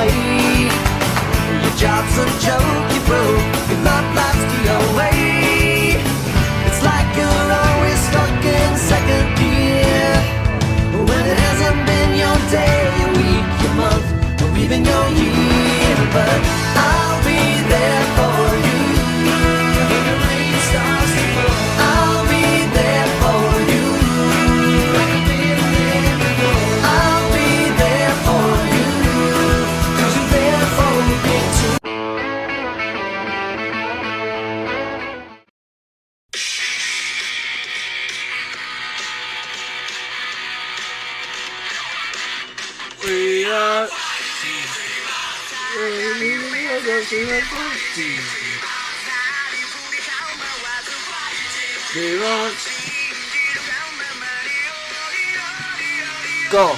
away. Your job's a joke, you broke, your love life's the away. It's like you're always stuck in second gear, when it hasn't been your day, your week, your month, or even your year. But I'll be there for you when the rain starts to fall. I'll be there for you like I've been there before. I'll be there for you 'cause you're there for me too. We are. Go.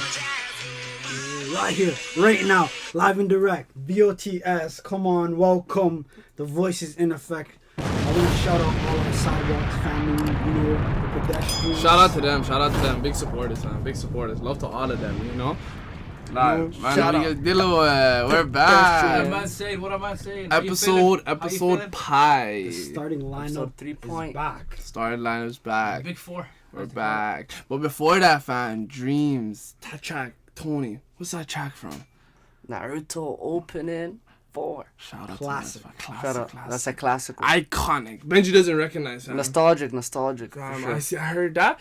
Right here, right now, live and direct, VOTS, come on, welcome, the voice is in effect. I want to shout out all our Sidewalks family, the pedestrians. Shout out to them, big supporters, man, big supporters. Love to all of them, you know. Live, man. Shout out. We're back. What am I saying? What am I saying? Episode pie. The starting lineup Episode 3 is back. Starting lineup's back. Big four. We're back. But before that, fam, Dreams, that track, Tony, what's that track from? Naruto opening 4. Shout out Classic. to that. Shout out. Classic. That's a classic. Iconic. Benji doesn't recognize that. Nostalgic for I sure. heard that.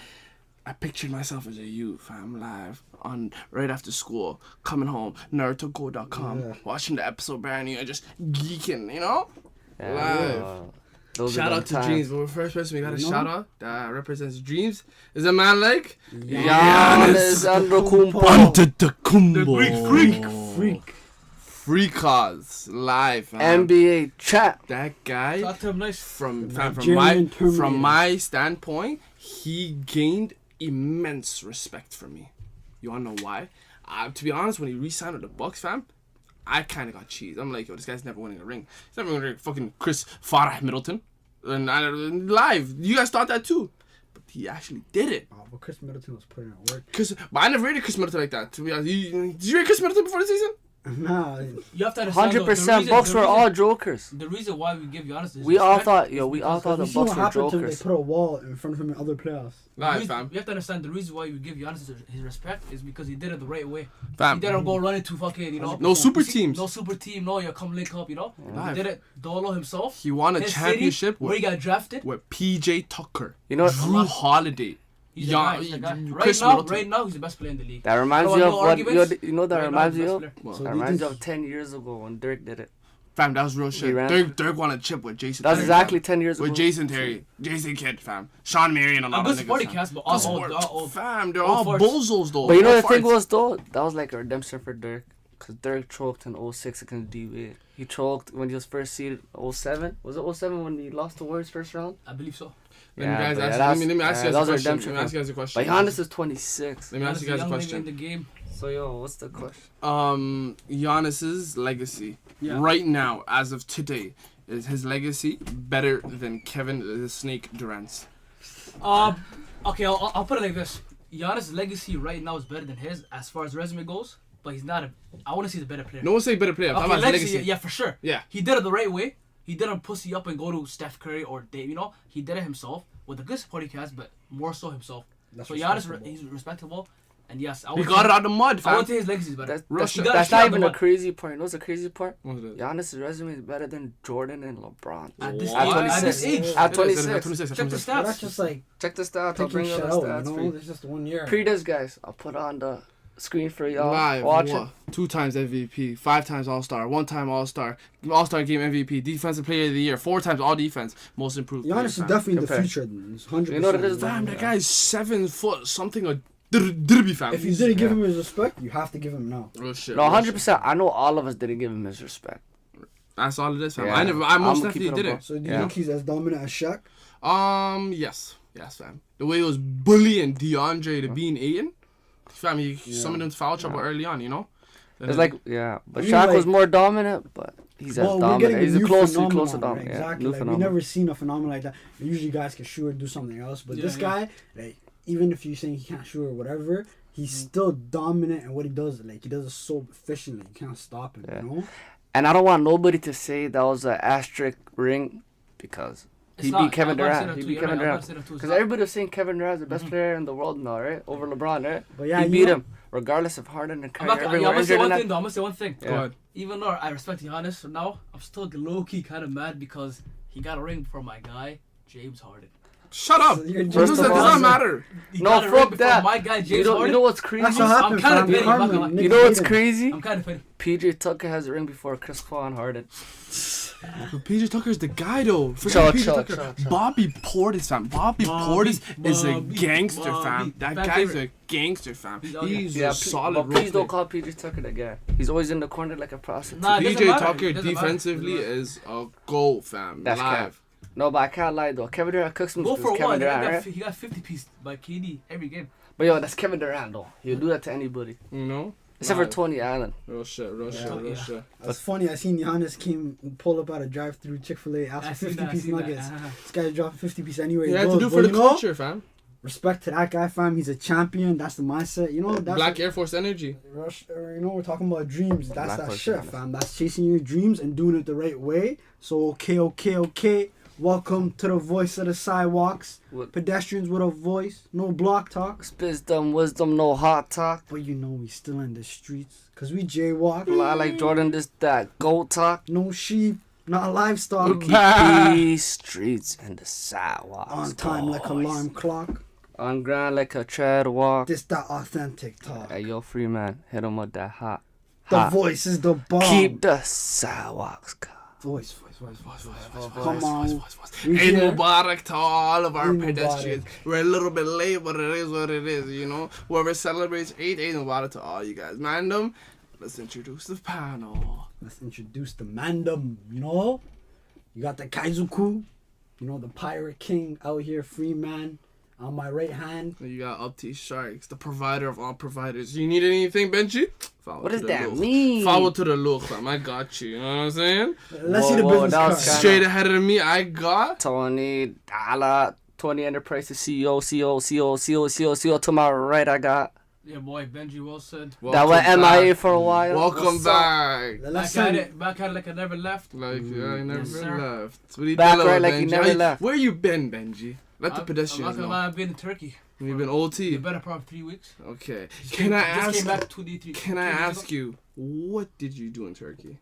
I pictured myself as a youth, fam, live on right after school, coming home, NarutoGo.com, watching the episode brand new and just geeking, you know? Live. Shout out to Dreams, but the first person we got a shout out that represents Dreams is a man like Giannis Antetokounmpo. The Greek Freakaz live, fam. NBA chat. That guy Talk to him nice. from Nigerian Terminator. my standpoint, he gained immense respect from me. You wanna know why? To be honest, when he re-signed with the Bucks, fam, I kind of got cheesed. I'm like, yo, this guy's never winning a ring. He's never winning a ring. Fucking Chris Farah Middleton. And live, you guys thought that too. But he actually did it. Oh, but Chris Middleton was putting in work. But I never rated Chris Middleton like that, to be honest. Did you rate Chris Middleton before the season? Nah, You have to understand. 100%. Bucks were all jokers. The reason why we give Giannis this We all respect thought, is we because all thought the you see what Bucks were happened to him? They jokers. put a wall in front of him in other playoffs. Live, fam. You have to understand the reason why we give Giannis his respect is because he did it the right way. Fam. He didn't go running to fucking, No super you see, teams. No super team. No, you come link up. Live. He did it dolo himself. He won a His championship city, where he got drafted. with PJ Tucker, You know, Drew Holiday. He's the guy. He's the guy. Chris Right Middleton. now, he's the best player in the league. that reminds No you of what, arguments. you know that Right now, reminds he's you the of? best player. So That they reminds you just- of 10 years ago when Dirk did it. Fam, that was real shit. ran- Dirk won a chip with Jason. That's Terry, exactly fam. 10 years ago. With Jason Terry, Jason Kidd, fam, Sean Marion, and all I'm that good supporting niggas. cast, but Good all support. old. Fam, they're all all farts. bozos though. But you know All the thing farts. was though, that was like a redemption for Dirk. Because Dirk choked in 06 against D-Wade. He choked when he was first seeded 07. Was it 07 when he lost the Warriors first round? I believe so. Let me Yeah, guys but ask. yeah, Let me ask you that guys was a a question. redemption Let me ask you guys a question. But Giannis is 26. Let me ask you guys a Young nigga in question. the game. So yo, what's the question? Giannis's legacy right now, as of today, is his legacy better than Kevin the Snake Durant's? Okay, I'll put it like this. Giannis' legacy right now is better than his as far as resume goes, but he's not I want to see the better player. No one say better player. I'm Okay, talking about his legacy, legacy. yeah, for sure. Yeah. He did it the right way. He didn't pussy up and go to Steph Curry or Dave, He did it himself with a good supporting cast, but more so himself. That's so Giannis, respectable. he's respectable. And yes, He got it out the mud, I fam. would say his legacy is better. That's He got not shit out even the a mud. crazy part. You know what's the crazy part? What was it? Giannis' resume is better than Jordan and LeBron. At this What? age. At this age. At It is, 26. Check the But stats. that's just like Check the stats. I'll taking bring shit up out, the stats for you. It's just 1 year. Pre this, guys. I'll put on the screen for y'all. Live, Watch what? 2 times MVP, 5 times All-Star, 1 time All-Star, All-Star Game MVP, Defensive Player of the Year, 4 times All Defense, Most Improved Player, Giannis is fam. definitely the Compare. future. It's 100%. You know what it is, Fam, Yeah. that guy's 7 foot something a dirby, fam. If you didn't give him his respect, you have to give him now. Real shit. No, real 100%. I know all of us didn't give him his respect. shit. That's all it is, fam. Yeah. I most I'ma keep definitely it did above. it. So do you Yeah. think he's as dominant as Shaq? Yes, fam. The way he was bullying DeAndre to being Aiden, fam, he summoned him to foul trouble early on, And It's then- like, yeah. But I mean, Shaq like- was more dominant, but he's as Well, we're dominant. getting a He's new close to phenomenon, dominant. right? Yeah, Exactly. new Like, we phenomenon. never seen a phenomenon like that. Usually guys can shoot or do something else, but Yeah, this yeah. guy, like, even if you're saying he can't shoot or whatever, he's still dominant in what he does. Like, he does it so efficiently. You can't stop him, Yeah. you know? And I don't want nobody to say that was an asterisk ring because he beat Kevin Durant. He beat Kevin Durant. Because everybody was saying Kevin Durant's the best player in the world now, right? Over LeBron, right? But yeah, he you beat know- him, regardless of Harden and I'm Kyrie. gonna Everyone say injured one in that. thing though. I'm gonna say one thing. Yeah. Go ahead. Even though I respect Giannis now, I'm still low-key kind of mad because he got a ring for my guy, James Harden. Shut up. So you're It First does of all- not matter. He No, got a ring fuck before that. my guy, James You know Harden. what's crazy? That's what happened, kinda fam. petty, I'm not gonna Harden, lie. You niggas know what's hate him. crazy? I'm kind of petty. PJ Tucker has a ring before Chris Paul and Harden. But PJ Tucker's the guy though. Forget Chill, PJ chill, Tucker. chill, chill. Bobby Portis, fam. Bobby Portis is a Bobby, gangster, Bobby. fam. That Fan guy's favorite. a gangster, fam. Oh, yeah. He's Yeah, a solid but please role don't call PJ Tucker that guy. He's always in the corner like a prostitute. Nah, it doesn't PJ matter. Tucker It doesn't matter. defensively is a goal, fam. That's Live. No, but I can't lie though. Kevin Durant cooks him Go because for Kevin one. Durant, right? He got 50 piece by KD every game. But yo, that's Kevin Durant though. He'll do that to anybody. You know? Except for Live. Tony Allen. Real shit, real shit, Yeah. real shit. That's funny. I seen Giannis came pull up at a drive-through Chick-fil-A, asked I for seen 50 that, I piece seen that. nuggets. This guy's dropping 50 piece anywhere. He he had to goes. do for But the you know, culture, fam. respect to that guy, fam. He's a champion. That's the mindset. You know, that's Black Air Force energy. Rush, you know, we're talking about dreams. That's Black that Horse, shit, yeah. fam. That's chasing your dreams and doing it the right way. So okay. Welcome to the voice of the sidewalks. What? Pedestrians with a voice. No block talk. Wisdom, no hot talk. But you know we still in the streets. Cause we jaywalk. I like Jordan, this, that. Gold talk. No sheep. Not livestock. Keep these streets and the sidewalks. On time like alarm clock. On ground like a tread walk. This that authentic talk. Hey, yo, free man. Hit him with that hot. The hot. voice is the bomb. Keep the sidewalks calm. voice. Come on. We Eid here. Mubarak to all of our Eid pedestrians. We're a little bit late, but it is what it is, you know? Whoever celebrates Eid Mubarak to all you guys. Mandem, let's introduce the panel. Let's introduce the Mandem, you know? You got the Kaizuku, you know, the Pirate King out here, free man. On my right hand, You got Upti Sharks, the provider of all providers. You need anything, Benji? Follow What to does the that look. mean? Follow to the look, fam. I got you. You know what I'm saying? let's see the Whoa, business that card. was kinda- Straight ahead of me, I got. Tony, Dala, 20 Enterprises, CEO. To my right, I got. Yeah, boy, Benji Wilson. That went MIA for a while. Welcome What's up? back. Let's Back at send it like I never left. Like, I never Yes, sir. left. What you Back doing, right like Benji? you never left. Where you been, Benji? Let the I'm pedestrians not gonna know. lie, I've been in Turkey. You've been The OT. better part of 3 weeks. Okay. Just Can I just ask? came back 2 Can I ask you, what did you do in Turkey?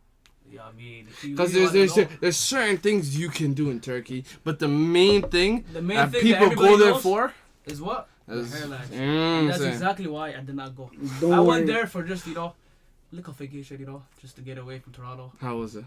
Yeah, I mean, if you Because really wanna know, there's certain things you can do in Turkey, but the main thing the main that thing people that go everybody there knows for is what? The is hairline. Mm, That's saying. exactly why I did not go. Don't I worry. went there for just, little vacation, just to get away from Toronto. How was it?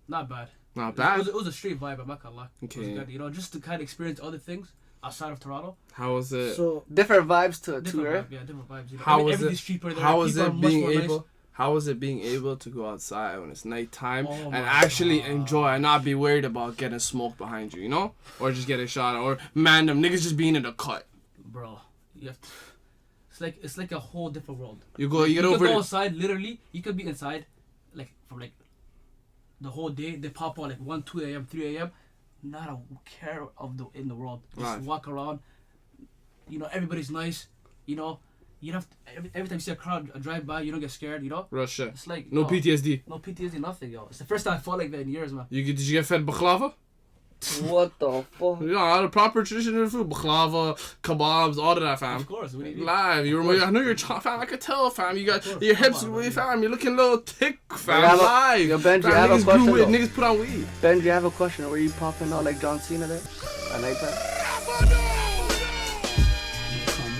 Not bad. Not It bad. was a street vibe, I'm not gonna lie. It Okay. was good, just to kind of experience other things outside of Toronto. How was it? So, Different vibes to it, too, Different right? vibe, yeah, different vibes. How was everything's it? cheaper there. How was People are it much being more nice. able? How was it being able to go outside when it's nighttime Oh and my actually God. enjoy and not be worried about getting smoke behind you, or just getting shot, or man, them niggas just being in the cut. Bro, you have to, it's like a whole different world. You get You over could go it. outside, literally. You could be inside, from the whole day. They pop out 1, 2 a.m., 3 a.m. Not a care in the world. Just Right. walk around. Everybody's nice. You don't have to, every time you see a crowd drive by, you don't get scared. Real shit. It's like No PTSD. no PTSD, nothing, yo. It's the first time I felt like that in years, man. Did you get fed baklava? What the fuck? Yeah, the proper traditional food, baklava, kebabs, all of that, fam. Of course, what do you mean? Live, I know you're fam. I could tell, fam. You got Of course, your come hips, on, man. fam. You're looking a little thick, fam. I have a- Live. Yo, Benji, Fam, I have a niggas question, do weed. though. Niggas put on weed. Benji, I have a question. Were you popping out like John Cena there at nighttime?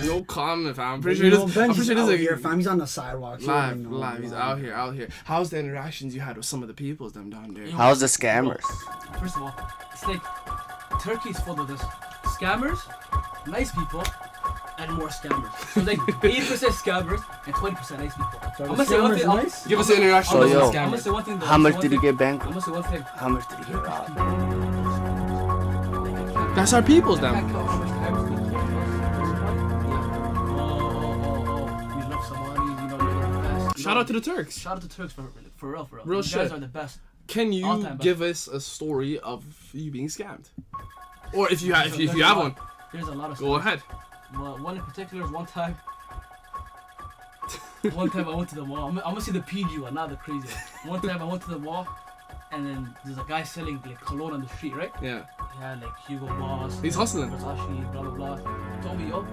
No comment, fam. I'm but pretty you sure know, this. I'm Benji's pretty sure this out is here, like fam. He's on the sidewalk. live. He's out here. How's the interactions you had with some of the peoples them down there? Yo, How's the scammers? First of all, it's like Turkey's full of this scammers, nice people, and more scammers. So like 80% scammers and 20% nice people. So I'm the gonna say one scammers thing. nice? Give us an interaction So, with yo, the I'm gonna scammers. say one thing. Though. How I'm much gonna did say you one get thing. banked? I'm gonna say one thing. How much did you get robbed? That's our peoples, Can't them. count how much times we get. We love Somalis, they're the best. Shout out to the Turks. Shout out to Turks for real. Real You shit. guys are the best. Can you All-time best. give us a story of you being scammed? Or if you have one, There's a lot of go stuff. ahead. Well, one in particular is one time One time I went to the mall. I'm gonna see the PG one, not the crazy one. One time I went to the mall, and then there's a guy selling like cologne on the street, right? Yeah. He had like Hugo Boss. He's hustling. Versace, blah blah blah. He told me, yo,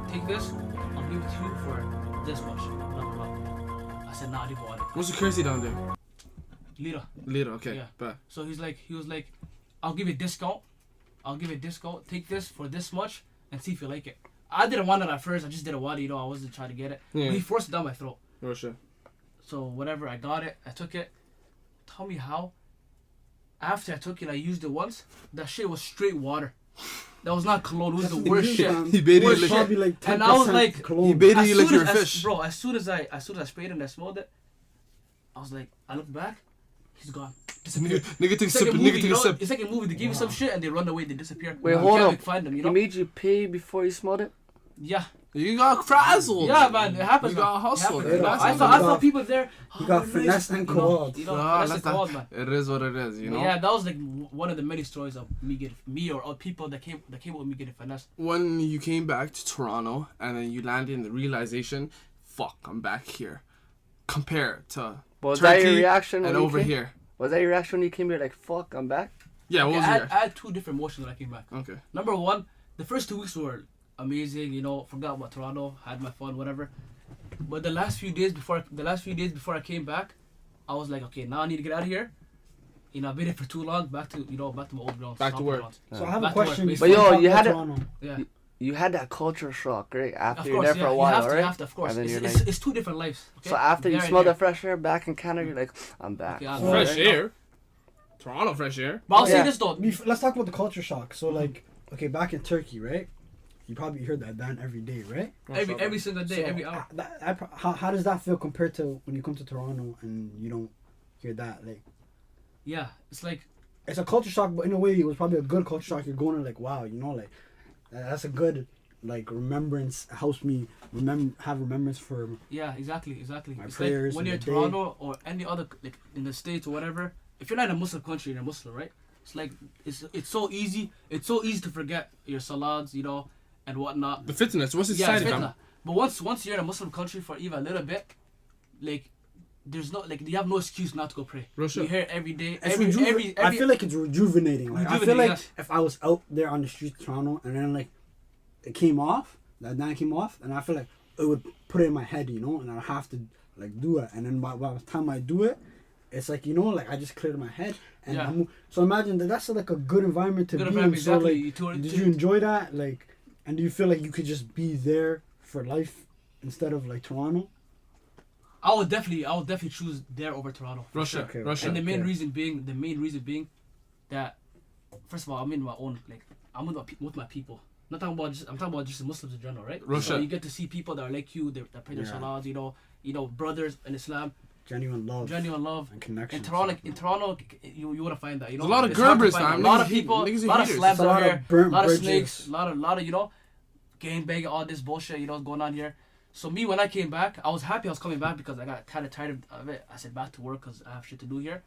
take this. I'll give it to you for this much. Blah blah blah. I said, nah, I didn't want it. What's the currency down there? Lira. Okay. Yeah. But So he was like, I'll give you a discount. Take this for this much and see if you like it. I didn't want it at first. I just didn't want it. I wasn't trying to get it. Yeah. But he forced it down my throat. Russia. So whatever, I got it. I took it. Tell me how. After I took it, I used it once. That shit was straight water. That was not cologne. It was the worst shit. He baited Worst you shit. Probably like 10% And I was like, cologne. He baited you like As soon you're a as- fish. Bro, as soon as I sprayed it and I smelled it, I was like, I looked back, he's gone. Disappeared. Nigga take a It's like sip. a Nigga movie, take you a know? sip. It's like a movie. They give you some shit and they run away. They disappear. Wait, You hold can't up. like find them. You He know? made you pay before you smelled it? Yeah. You got frazzled. Yeah, man. It happens. You got man. It hustled. happens. Yeah, I he thought got- people there. he got they're finessed and you know, called. You know, Ah, finessed that's and called, man. It is what it is, you know. Yeah, that was like one of the many stories of me or people that came with me getting finessed. When you came back to Toronto and then you landed in the realization, fuck, I'm back here. Compare to Was Turkey that your reaction when and you over came? here. Was that your reaction when you came here? Like, fuck, I'm back? Yeah, what was I your had two different emotions when I came back. Okay. Number one, the first 2 weeks were amazing. Forgot about Toronto, had my fun, whatever. But the last few days before I came back, I was like, okay, now I need to get out of here. I've been here for too long. Back to my old grounds. Back to stomping work. grounds. So I have Back a to work, question. basically. before But yo, we you talk had about a- Toronto. Yeah. You had that culture shock, right? After Of you're course, there for yeah. a while, you right? have to, of course. And then you're It's, like, it's two different lives. Okay? so after you There and smell the here. fresh air back in Canada, you're like, I'm back. Okay, I'm So- back. Fresh air. Toronto fresh air. But I'll say Yeah. this though. Let's talk about the culture shock. So like, okay, back in Turkey, right? You probably heard that band every day, right? Every single day, So, every hour. how does that feel compared to when you come to Toronto and you don't hear that? Like, Yeah, it's like it's a culture shock, but in a way, it was probably a good culture shock. You're going to like, wow, that's a good like remembrance. Helps me have remembrance for. yeah, exactly. My It's prayers like when in you're in the day. Toronto or any other like in the States or whatever. If you're not in a Muslim country, you're a Muslim, right? It's like it's so easy. It's so easy to forget your salats, and whatnot. The fitness. What's the Yeah, side it's of fitna. But once you're in a Muslim country for even a little bit, like there's no like you have no excuse not to go pray. Russia. You hear it every day. It's Every I feel like it's rejuvenating. Like I feel Rejuvenating, like yes. if I was out there on the streets of Toronto and then like it came off, that night came off, and I feel like it would put it in my head, and I have to like do it. And then by the time I do it, it's like like I just cleared my head. And Yeah. so imagine that's like a good environment to Good be environment, in. So exactly. like, You told- did you enjoy that? Like, and do you feel like you could just be there for life instead of like Toronto? I would definitely choose there over Toronto. for Russia. sure. Okay, Russia. And the main Okay. reason being that first of all, I'm in my own I'm with my people. I'm talking about just the Muslims in general, right? Russia. So you get to see people that are like you, that pray their Yeah. salahs, brothers in Islam, Genuine love. genuine love. And connection. In Toronto, you wouldn't find that. There's a lot of It's hard to Gerbers, find that. fam. A lot of Niggas- people, niggas a are lot of haters. slams There's a lot out of here, burnt a lot of bridges. snakes, a lot of gang banging, all this bullshit, going on here. So me, when I came back, I was happy I was coming back because I got kind of tired of it. I said back to work because I have shit to do here.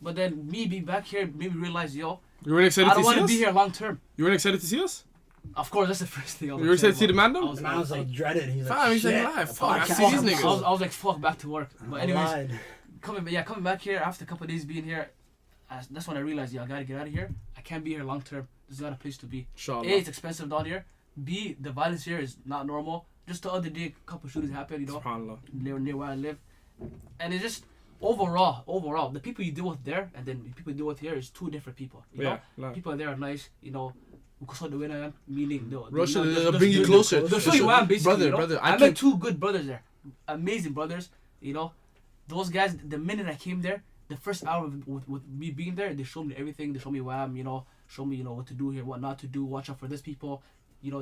But then me being back here made me realize, You weren't excited I to don't see want to us? be here long term. You weren't excited to see us? Of course, that's the first thing I was You were excited to see the about. man, I though? was And I was like dreaded. He's like, Fam, he's like, shit, live. the Fuck, I podcast see these episode. niggas. I was like, fuck, back to work. But I anyways, lied. coming back here after a couple of days being here, that's when I realized, I gotta get out of here. I can't be here long term. This is not a place to be. Inshallah. A, it's expensive down here. B, the violence here is not normal. Just the other day, a couple shootings happened, SubhanAllah. near where I live. And it's just, overall, the people you deal with there and then the people you deal with here is two different people. You know? Yeah. People there are nice, meaning Russia, they'll they'll bring you closer. They'll show you where I'm basically. Brother, I I met can. two good brothers there, amazing brothers. Those guys. The minute I came there, the first hour with me being there, they showed me everything. They showed me where I'm. Show me what to do here, what not to do. Watch out for this people.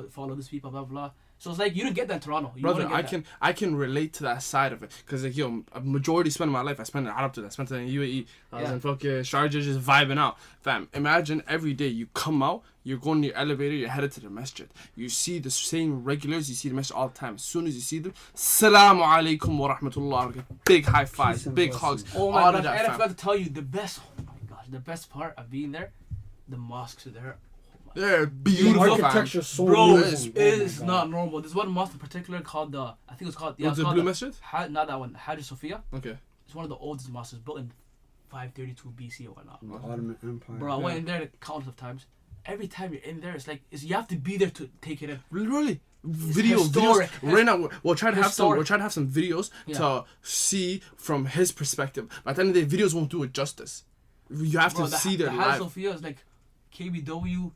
Follow this people. Blah blah. So it's like you didn't get that in Toronto. You Brother, wouldn't get I can relate to that side of it, cause like a majority spend of my life I spent in Arab, I spent it in UAE, I was Yeah. in fucking Sharjah just vibing out. Fam, imagine every day you come out, you're going to your elevator, you're headed to the masjid. You see the same regulars, you see the masjid all the time. As soon as you see them, Assalamu alaikum wa rahmatullah. Big high fives, Peace and big blessings. hugs, Oh my all gosh, of that, and I fam. forgot to tell you the best. Oh my gosh, the best part of being there, the mosques are there. Oh They're The beautiful, fam. architecture so Bro, amazing. it Oh my is God. not normal. There's one mosque in particular called I think it's called. Yeah, What's it's the called Blue Masjid? Not that one. Hagia Sophia. Okay. It's one of the oldest mosques built in 532 BC or whatnot. The Ottoman Empire. Bro, I went in there countless of times. Every time you're in there, it's like you have to be there to take it in. Really? historic. Videos. Right now, we'll try to have some. Historic. We'll try to have some videos to see from his perspective. But at the end of the day, videos won't do it justice. You have to see their the Hagia life. Sophia is like KBW,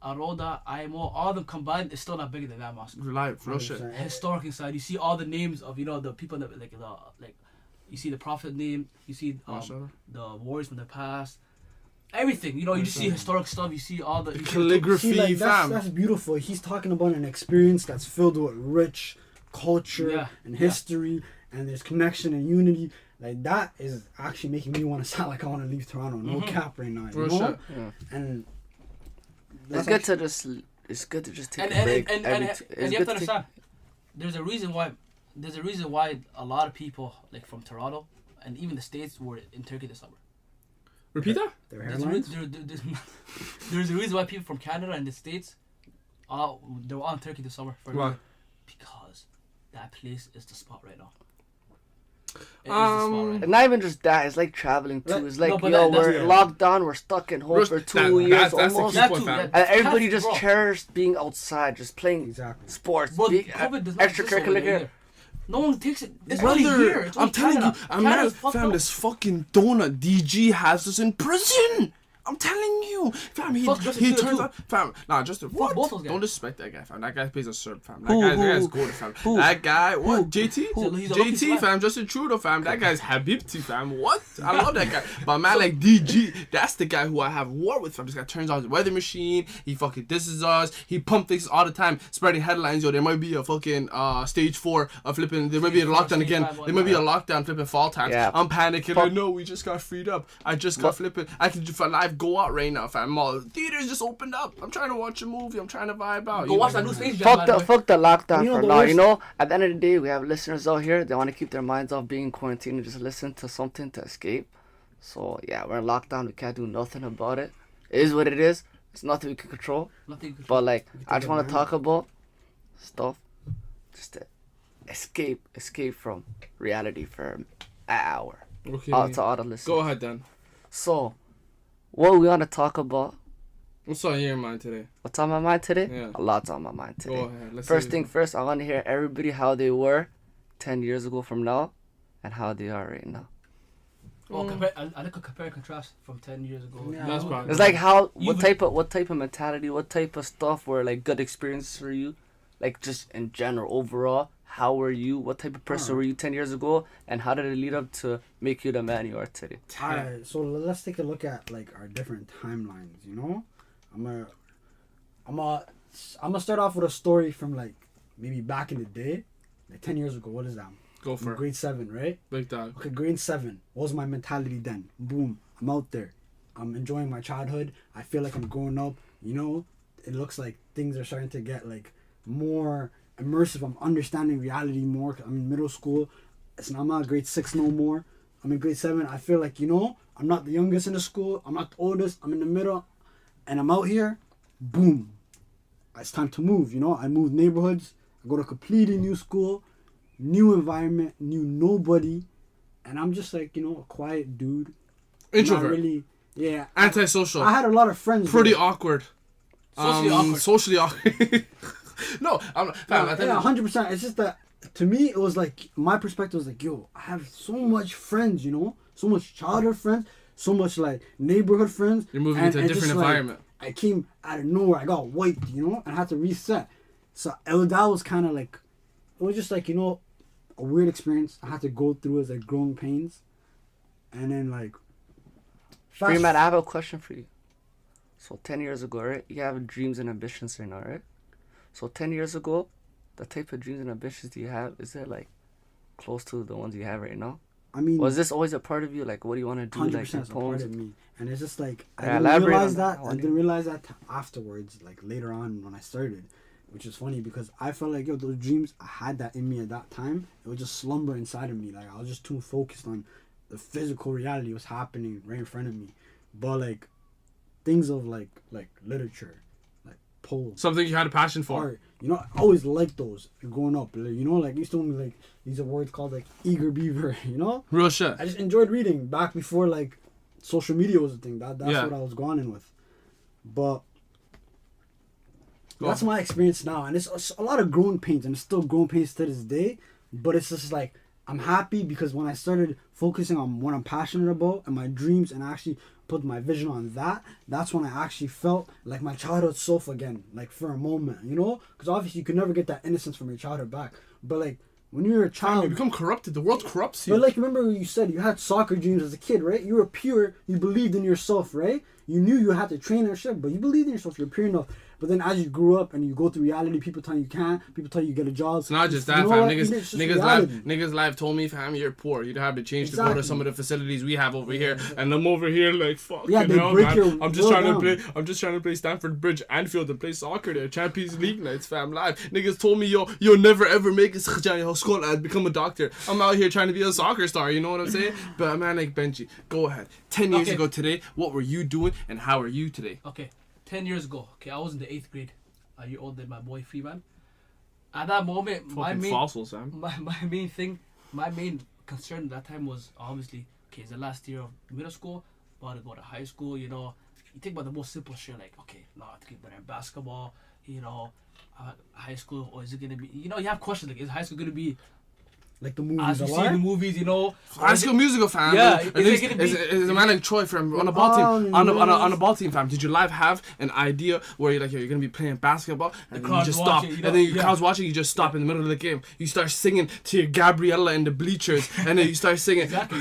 Aroda, IMO, all of them combined is still not bigger than that mosque. Live, real shit. 100%. Historic inside, you see all the names of the people that like you see the prophet name, you see Mashallah. the warriors from the past, everything. You just see historic stuff. You see all the Calligraphy, See, like, fam. that's beautiful. He's talking about an experience that's filled with rich culture Yeah, and yeah. history, and there's connection and unity. Like, that is actually making me want to sound like I want to leave Toronto. No cap right now, you Real know? shit. Yeah. And It's good to just. It's good to just take and a break. and it's you have good to to take- understand. There's a reason why a lot of people like from Toronto and even the States were in Turkey this summer. Repeat that. their There's hairlines. there's a reason why people from Canada and the States, they were all in Turkey this summer. Why? Because that place is the spot right now. It is the spot right And now. not even just that, it's like traveling too. It's like, No, but yo, that's- we're locked down, we're stuck in home for 2 years that's the almost. key That point, too, fam. yeah. And everybody Bro. just cherished being outside, just playing Exactly. sports, Bro, being COVID does not exist over extracurricular. there. No one takes it. It's only here. Brother, It's I'm only telling Canada. you, I'm Canada's not, fucked fam, up. this fucking donut DG has us in prison. I'm telling you, fam. Fuck Justin He Trudeau turns too. up, fam. Nah, Justin. What? both those guys. Don't disrespect that guy, fam. That guy plays a serb, fam. That Who, guy's who? good, fam. Who? That guy, what? JT? He's a lucky JT, slap. fam. Justin Trudeau, fam. That guy's Habibti, fam. What? I love that guy. But man, like DG, that's the guy who I have war with, fam. This guy turns on his weather machine. He fucking disses us. He pump things all the time, spreading headlines. Yo, there might be a fucking stage 4 of flipping. There might be a lockdown Stage again. 5, There might be a lockdown flipping fall times. Yeah. I'm panicking. Fuck. Like, no, we just got freed up. I just got flipping. I can for live go out right now, fam. All theaters just opened up. I'm trying to watch a movie. I'm trying to vibe out. Go you watch know? that new Space Jam. by the way. Fuck the lockdown You know for the now. worst- You know, at the end of the day, we have listeners out here. They want to keep their minds off being quarantined and just listen to something to escape. So yeah, we're in lockdown. We can't do nothing about it. It is what it is. It's nothing we can control. Nothing good. But like, I take just want it to down. talk about stuff, just to escape from reality for an hour. Okay. Out to all the listeners. Go ahead then. So, what we want to talk about? What's on your mind today? What's on my mind today? Yeah. A lot's on my mind today. Go ahead. Let's First see. thing first, I want to hear everybody how they were 10 years ago from now and how they are right now. I like a compare and contrast from 10 years ago. Yeah. That's probably. It's like how Even- what type of mentality, what type of stuff were like good experiences for you? Like just in general, overall, how were you? What type of person were you 10 years ago and how did it lead up to make you the man you are today? Alright, so let's take a look at like our different timelines. You know, I'm gonna start off with a story from like maybe back in the day, like 10 years ago. What is that? Go I'm for it. grade 7, right? Big dog. Okay, grade 7. What was my mentality then? Boom, I'm out there. I'm enjoying my childhood. I feel like I'm growing up. You know, it looks like things are starting to get like more immersive. I'm understanding reality more. 'Cause I'm in middle school. I'm not grade 6 no more. I'm in grade 7. I feel like, you know, I'm not the youngest in the school. I'm not the oldest. I'm in the middle. And I'm out here. Boom. It's time to move, you know. I moved neighborhoods. I go to a completely new school. New environment. New nobody. And I'm just like, you know, a quiet dude. Introvert. Not really. Yeah. Antisocial. I had a lot of friends. Pretty though. awkward. Socially awkward. Socially awkward. No, I'm not. Fam, I think Yeah, 100%. It's just that to me, it was like my perspective was like, yo, I have so much friends, you know, so much childhood friends, so much like neighborhood friends. You're moving and- into a and different just, like, environment. I came out of nowhere. I got wiped, you know, and I had to reset. So that was kind of like, it was just like, you know, a weird experience I had to go through as like growing pains, and then like. Freeman, I have a question for you. So 10 years ago, right? You have dreams and ambitions right now, right? So 10 years ago, the type of dreams and ambitions you have, is it like close to the ones you have right now? I mean, Was this always a part of you? Like, what do you want to do? 100% Like, your is a part poems? of me, and it's just like I Yeah, didn't elaborate realize on that. that. I didn't realize that afterwards, like later on when I started, which is funny because I felt like, yo, those dreams, I had that in me at that time. It would just slumber inside of me. Like I was just too focused on the physical reality was happening right in front of me. But like things of like literature, pole. Something you had a passion for. Art. You know, I always liked those growing up. Like, you know, like, used to me, like, these are words called, like, eager beaver, you know? Real shit. I just enjoyed reading back before, like, social media was a thing. That's Yeah. what I was going in with. But Go that's on. my experience now. And it's a lot of growing pains, and it's still growing pains to this day. But it's just like, I'm happy because when I started focusing on what I'm passionate about and my dreams and actually put my vision on that, that's when I actually felt like my childhood self again, like for a moment, you know? Because obviously you could never get that innocence from your childhood back. But like, when you're a child... You become corrupted. The world corrupts you. But like, remember you said you had soccer dreams as a kid, right? You were pure. You believed in yourself, right? You knew you had to train and shit, but you believed in yourself. You're pure enough. But then as you grew up and you go through reality, people tell you can't. People tell you get a job. It's not just You that, know fam. what? Niggas, It's just niggas reality. life, niggas life told me, fam, you're poor. You'd have to change to go to Exactly. some of the facilities we have over here, and I'm over here like, fuck. Yeah, they hell, break man. your I'm just will trying down. to play. I'm just trying to play Stamford Bridge, Anfield, and play soccer there. Champions League nights, fam. Live. Niggas told me, yo, you'll never ever make it. School and become a doctor. I'm out here trying to be a soccer star. You know what I'm saying? But a man like Benji, go ahead. 10 years Okay. ago today, what were you doing, and how are you today? Okay, 10 years ago. Okay, I was in the 8th grade. A year older than my boy Freeman. At that moment, Fucking fossils, fam. my main concern at that time was obviously, okay, it's the last year of middle school, about to go to high school, you know. You think about the most simple shit, like, okay, now I have to get better in basketball, you know, high school, or is it gonna be, you know, you have questions like, is high school gonna be Like the as movies a you see in the lot. movies, you know? High School Musical, fam. Yeah, And is it is, gonna be- is a man like Troy from on a ball team, Oh, on a ball team, fam. Did you live have an idea where you're like, you're gonna be playing basketball, and then you crowd's just stop, watching, you and know? then your Yeah. crowd's watching, you just stop in the middle of the game. You start singing to your Gabriella in the bleachers, and then you start singing. Exactly.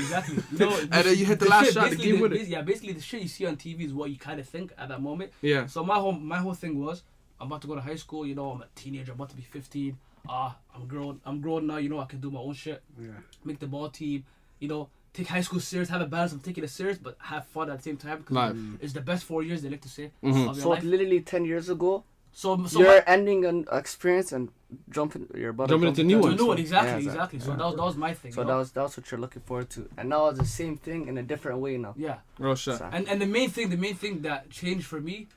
You know, And then you hit the last shit, shot, the basically game winner. Yeah, basically the shit you see on TV is what you kind of think at that moment. Yeah. So my whole thing was, I'm about to go to high school. You know, I'm a teenager, I'm about to be 15. I'm grown now. You know, I can do my own shit. Yeah. Make the ball team. You know, take high school serious. Have a balance of taking it serious, but have fun at the same time. Because Live. it's the best 4 years, they like to say, Mhm. of your So life. literally 10 years ago, So you're ending an experience and jumping. You're about Jumping into new to ones. know it Yeah, exactly. So that was my thing. So you that know? was what you're looking forward to, and now it's the same thing in a different way now. Yeah. Real shit. So- And the main thing that changed for me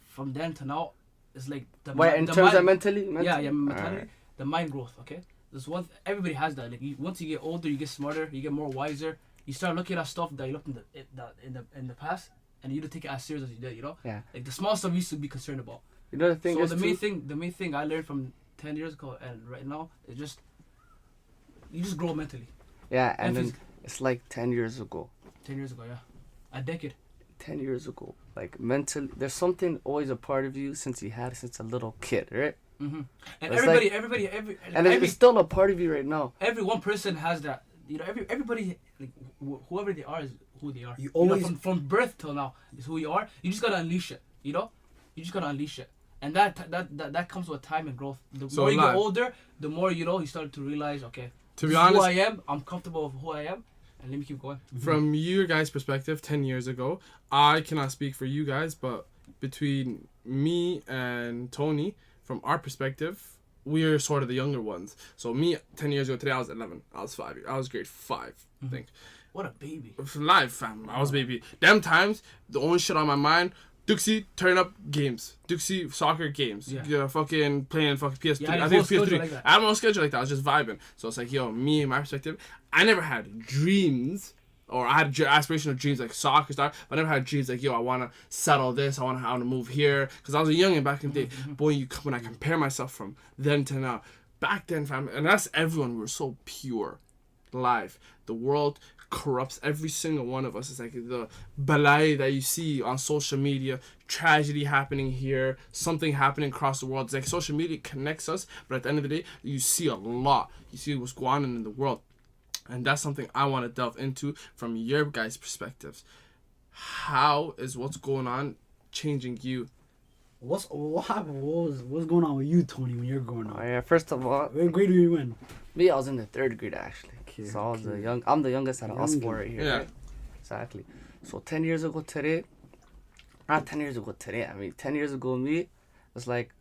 from then to now is like But in the terms of mind- mentally, mentality, Alright. the mind growth. Okay, there's one. Everybody has that. Like once you get older, you get smarter, you get more wiser. You start looking at stuff that you looked in the past, and you don't take it as serious as you did. You know, Yeah. like the small stuff you used to be concerned about. You know the thing So is the too, main thing I learned from 10 years ago and right now is just you just grow mentally. yeah, and then phys- it's like 10 years ago. 10 years ago, yeah, a decade. 10 years ago, like mentally, there's something always a part of you since you had it since a little kid, right? Mm-hmm. And It's And every it's still a part of you right now. every one person has that. You know, everybody, like whoever they are is who they are. You know, always- from birth till now is who you are. You just gotta unleash it. You know, you just gotta unleash it, and that comes with time and growth. The So more you live. get older, the more you start to realize, okay, To be this is who honest, I am. I'm comfortable with who I am, and let me keep going. from your guys' perspective, 10 years ago, I cannot speak for you guys, but between me and Tony, from our perspective, we're sort of the younger ones. So me, 10 years ago today, I was 11. I was 5. I was grade 5, I think. What a baby. Live, fam. I was baby. Them times, the only shit on my mind, Duxie, turn up games. Duxie, soccer games. Yeah. Fucking playing fucking PS3. Yeah, I think it's no schedule PS3. like that. I had no schedule like that. I was just vibing. So it's like, yo, me and my perspective, I never had dreams, or I had aspirational dreams like soccer star, but I never had dreams like, yo, I want to settle this, I want to move here. Because I was a youngin' back in the day. Boy, when I compare myself from then to now, back then, fam, and that's everyone, we were so pure. Life. The world corrupts every single one of us. It's like the balai that you see on social media, tragedy happening here, something happening across the world. It's like social media connects us, but at the end of the day, you see a lot. You see what's going on in the world. And that's something I want to delve into from your guys' perspectives. How is what's going on changing you? What happened? What's going on with you, Tony, when you're growing Oh, up? yeah, first of all, What grade were you in? me, I was in the 3rd grade actually. Okay, So I was okay. I'm the youngest out of us Youngin'. 4 right here. Yeah. Right? Exactly. So 10 years ago today, not 10 years ago today, I mean 10 years ago me, it's like,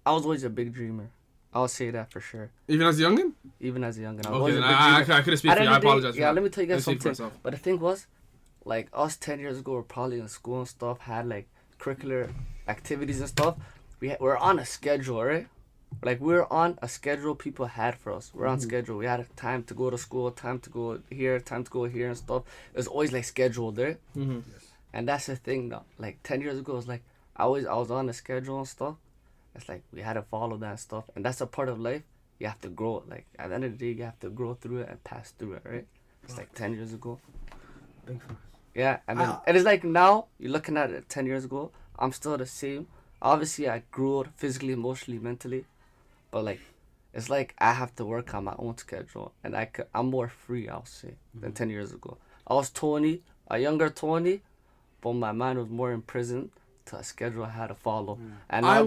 I was always a big dreamer. I'll say that for sure. Even as a youngin? Even as a youngin, I was Okay, always a then big I dreamer. couldn't speak At for you. the I end of the day, apologize for yeah, that. let me tell you guys Speak for something. myself. But the thing was, like us 10 years ago, were probably in school and stuff, had like curricular activities and stuff, we're on a schedule, right? Like we're on a schedule people had for us. We're on schedule. We had time to go to school, time to go here, time to go here and stuff. It was always like scheduled, right? Mm-hmm. And that's the thing now. Like 10 years ago, it was like I was on a schedule and stuff. It's like we had to follow that stuff, and that's a part of life. You have to grow. Like at the end of the day, you have to grow through it and pass through it, right? It's like 10 years ago. Big facts. Yeah, and then, and it's like now you're looking at it 10 years ago. I'm still the same. Obviously, I grew physically, emotionally, mentally, but like it's like I have to work on my own schedule, and I'm more free, I'll say, than 10 years ago. I was Tony, a younger Tony, but my mind was more imprisoned to a schedule I had to follow. And I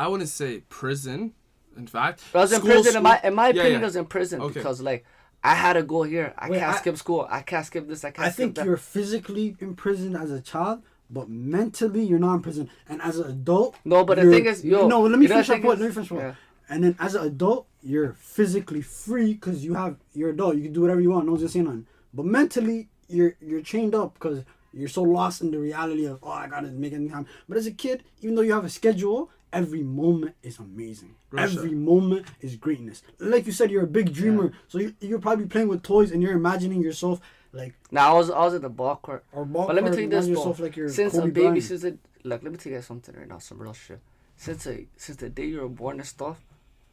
wouldn't say prison. In fact, I was in prison. In my opinion, I was in prison Okay. because like I had to go here. I Wait, can't skip school. I can't skip this. I can't. I skip think that. you're physically imprisoned as a child, but mentally you're not in prison. And as an adult, No, but the you're- thing is, yo, no. Let me you know finish the my thing point. is- Let me finish my point. yeah. And then as an adult, you're physically free because you're adult. You can do whatever you want. No one's gonna say nothing. But mentally, you're chained up because you're so lost in the reality of I gotta make any time. But as a kid, even though you have a schedule, every moment is amazing. Russia. Every moment is greatness. Like you said, you're a big dreamer, so you're probably playing with toys and you're imagining yourself like Now I was at the ball court. or ball. But let me court, tell you this, imagine bro. yourself like you're Since Kobe a baby, Bryant. let me tell you guys something right now, some real shit. Since the day you were born and stuff,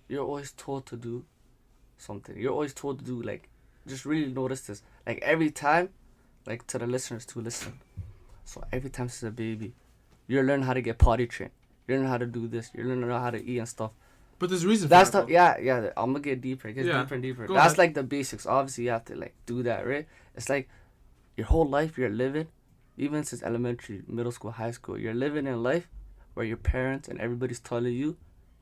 you're always told to do something. You're always told to do like, just really notice this. Like every time, like to the listeners to listen. So every time since a baby, you're learning how to get potty trained. You're learning how to do this. You're learning how to eat and stuff. But there's a reason for That's that. the bro. yeah. I'm gonna get deeper. It gets Yeah. deeper and deeper. Go That's ahead. like the basics. Obviously, you have to like do that, right? It's like your whole life you're living, even since elementary, middle school, high school. You're living in life where your parents and everybody's telling you,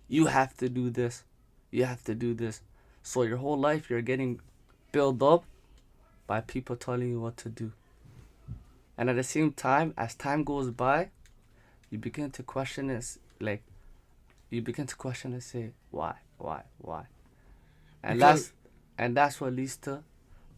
you have to do this, you have to do this. So your whole life you're getting built up by people telling you what to do. And at the same time, as time goes by, you begin to question this, like, you begin to question and say, why? And Because- that's what leads to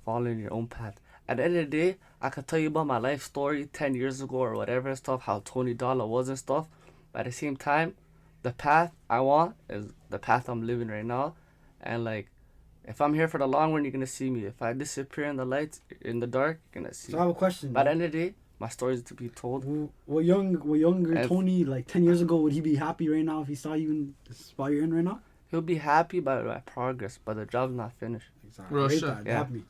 following your own path. At the end of the day, I could tell you about my life story 10 years ago or whatever and stuff, how Tony Dollar was and stuff. But at the same time, the path I want is the path I'm living right now. And like, if I'm here for the long run, you're gonna see me. If I disappear in the lights, in the dark, you're gonna see So me. I have a question. By the end of the day, my story is to be told. What younger If- Tony like 10 years ago, would he be happy right now if he saw you in the spot you're in right now? He'll be happy by my progress, but the job's not finished. Exactly. Real Rate shit. that. Yeah. Happy.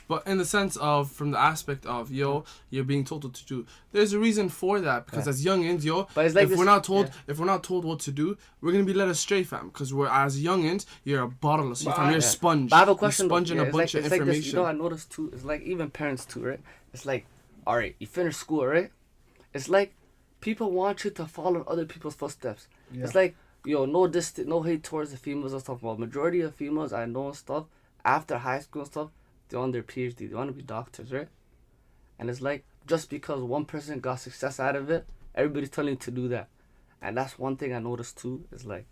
But in the sense of, from the aspect of, you're being told what to do. There's a reason for that, because Yeah. as youngins, But it's like if this- we're not told, yeah. if we're not told what to do, we're gonna be led astray, fam. Because we're as youngins, you're a bottle of fam. You're a sponge. But I have a question. You're sponging though. a It's bunch like, of it's like information. this, you know, I noticed too. It's like even parents too, right? It's like, all right, you finish school, right? It's like people want you to follow in other people's footsteps. Yeah. It's like, yo, no hate towards the females and stuff. Well, majority of females I know and stuff after high school and stuff, they want their PhD. They want to be doctors, right? And it's like just because one person got success out of it, everybody's telling you to do that. And that's one thing I noticed too. Is like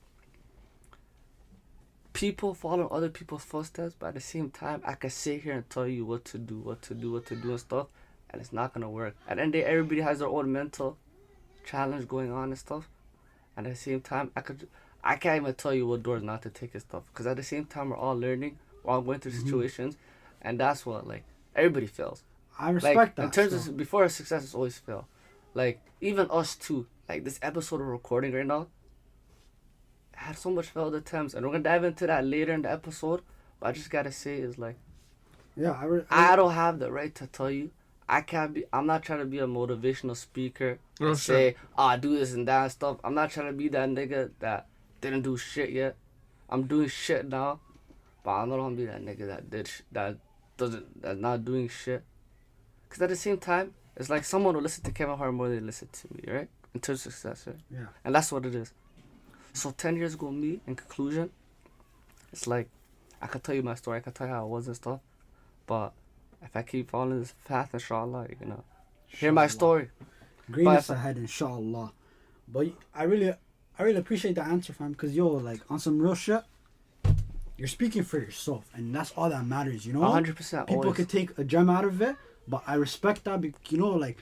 people follow other people's footsteps, but at the same time, I can sit here and tell you what to do and stuff, and it's not gonna work. At the end of the day, everybody has their own mental challenge going on and stuff. And at the same time, I can't even tell you what doors not to take and stuff, because at the same time, we're all learning, we're all going through situations, and that's what like everybody fails. I respect Like that. in terms still. of before success is always fail. Like even us too. Like this episode we're recording right now had so much failed attempts, and we're gonna dive into that later in the episode. But I just gotta say is like Yeah, I don't have the right to tell you. I'm not trying to be a motivational speaker Oh, and sure. say, do this and that and stuff. I'm not trying to be that nigga that didn't do shit yet. I'm doing shit now, but I'm not gonna be that nigga that's not doing shit. Cause at the same time, it's like someone will listen to Kevin Hart more than they listen to me, right? In terms of success, right? Yeah. And that's what it is. So 10 years ago, me, in conclusion, it's like, I could tell you my story, I could tell you how I was and stuff, but if I keep following this path, inshallah, you're gonna hear my story. Greatness But- ahead, inshallah. But I really appreciate the answer, fam. Cause yo, like on some real shit, you're speaking for yourself, and that's all that matters. You know, 100%. people always. could take a gem out of it, but I respect that. You know, like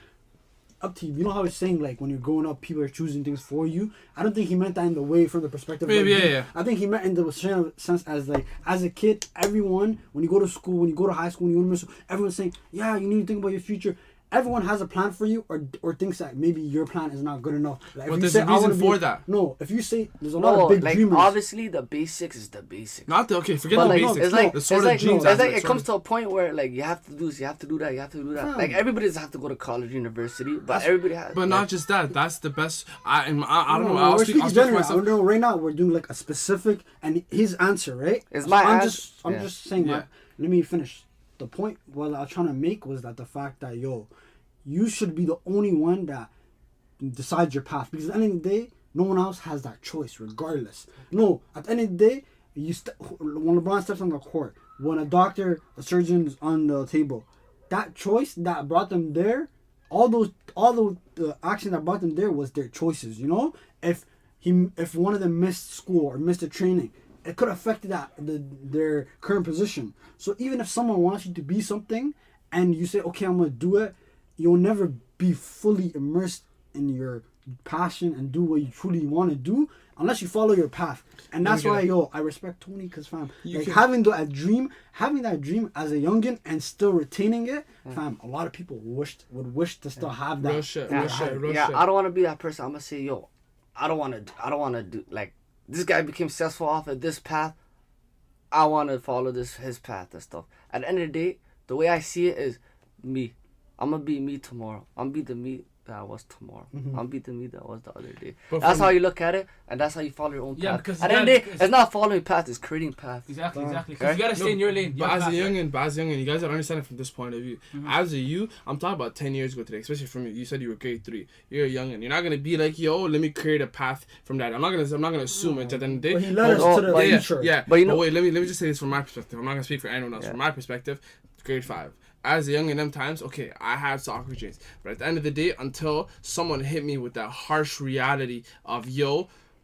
up to you. You know how it's saying like when you're growing up, people are choosing things for you. I don't think he meant that in the way from the perspective. Maybe, like, yeah. I think he meant in the sense as like as a kid, everyone when you go to school, when you go to high school, when you go to middle school, everyone's saying, yeah, you need to think about your future. Everyone has a plan for you, or thinks that maybe your plan is not good enough. Like, But there's a reason for that. No, if you say there's a lot No, of big like dreamers. obviously the basics is the basics. Not the okay. Forget But the like, basics. it's like the sort it's of like, dreams. it's like aspect, it sort comes of- to a point where like you have to do this, you have to do that, you have to do that. Fam. Like everybody doesn't have to go to college, university, but everybody has. But not just that. That's the best. I don't know. I'll We're speak for speaking general. I myself. don't know. Right now, we're doing like a specific and his answer, right? It's my I'm answer. I'm Yeah. just saying. Yeah. Let me finish. The point what I was trying to make was that the fact that you should be the only one that decides your path, because at the end of the day, no one else has that choice, regardless. No, at the end of the day, when LeBron steps on the court, when a doctor, a surgeon is on the table, that choice that brought them there, all those action that brought them there was their choices. You know, if one of them missed school or missed a training, it could have affected their current position. So even if someone wants you to be something, and you say, okay, I'm gonna do it, you'll never be fully immersed in your passion and do what you truly want to do unless you follow your path. And that's why I respect Tony, because fam, having that dream as a youngin and still retaining it, fam, a lot of people would wish to still have that. Real shit. Yeah, I don't want to be that person. I'm gonna say, I don't want to do like this guy became successful off of this path. I want to follow his path and stuff. At the end of the day, the way I see it is me. I'm gonna be me tomorrow. I'm gonna be the me that I was tomorrow. I'm gonna be the me that I was the other day. But that's how you look at it, and that's how you follow your own Yeah, path. because At the end of the day, it's not following path; it's creating path. Exactly. Okay. Because you gotta stay in your lane. But your as a path, right? youngin, you guys gotta understand it from this point of view. As a you, I'm talking about 10 years ago today, especially from you. You said you were grade 3. You're a youngin. You're not gonna be like, let me create a path from that. I'm not gonna assume it at the end of the day. But he led us to the future. Yeah. But you know, wait, let me just say this from my perspective. I'm not gonna speak for anyone else. Yeah. From my perspective, grade 5. As a young in them times, okay, I had soccer dreams. But at the end of the day, until someone hit me with that harsh reality of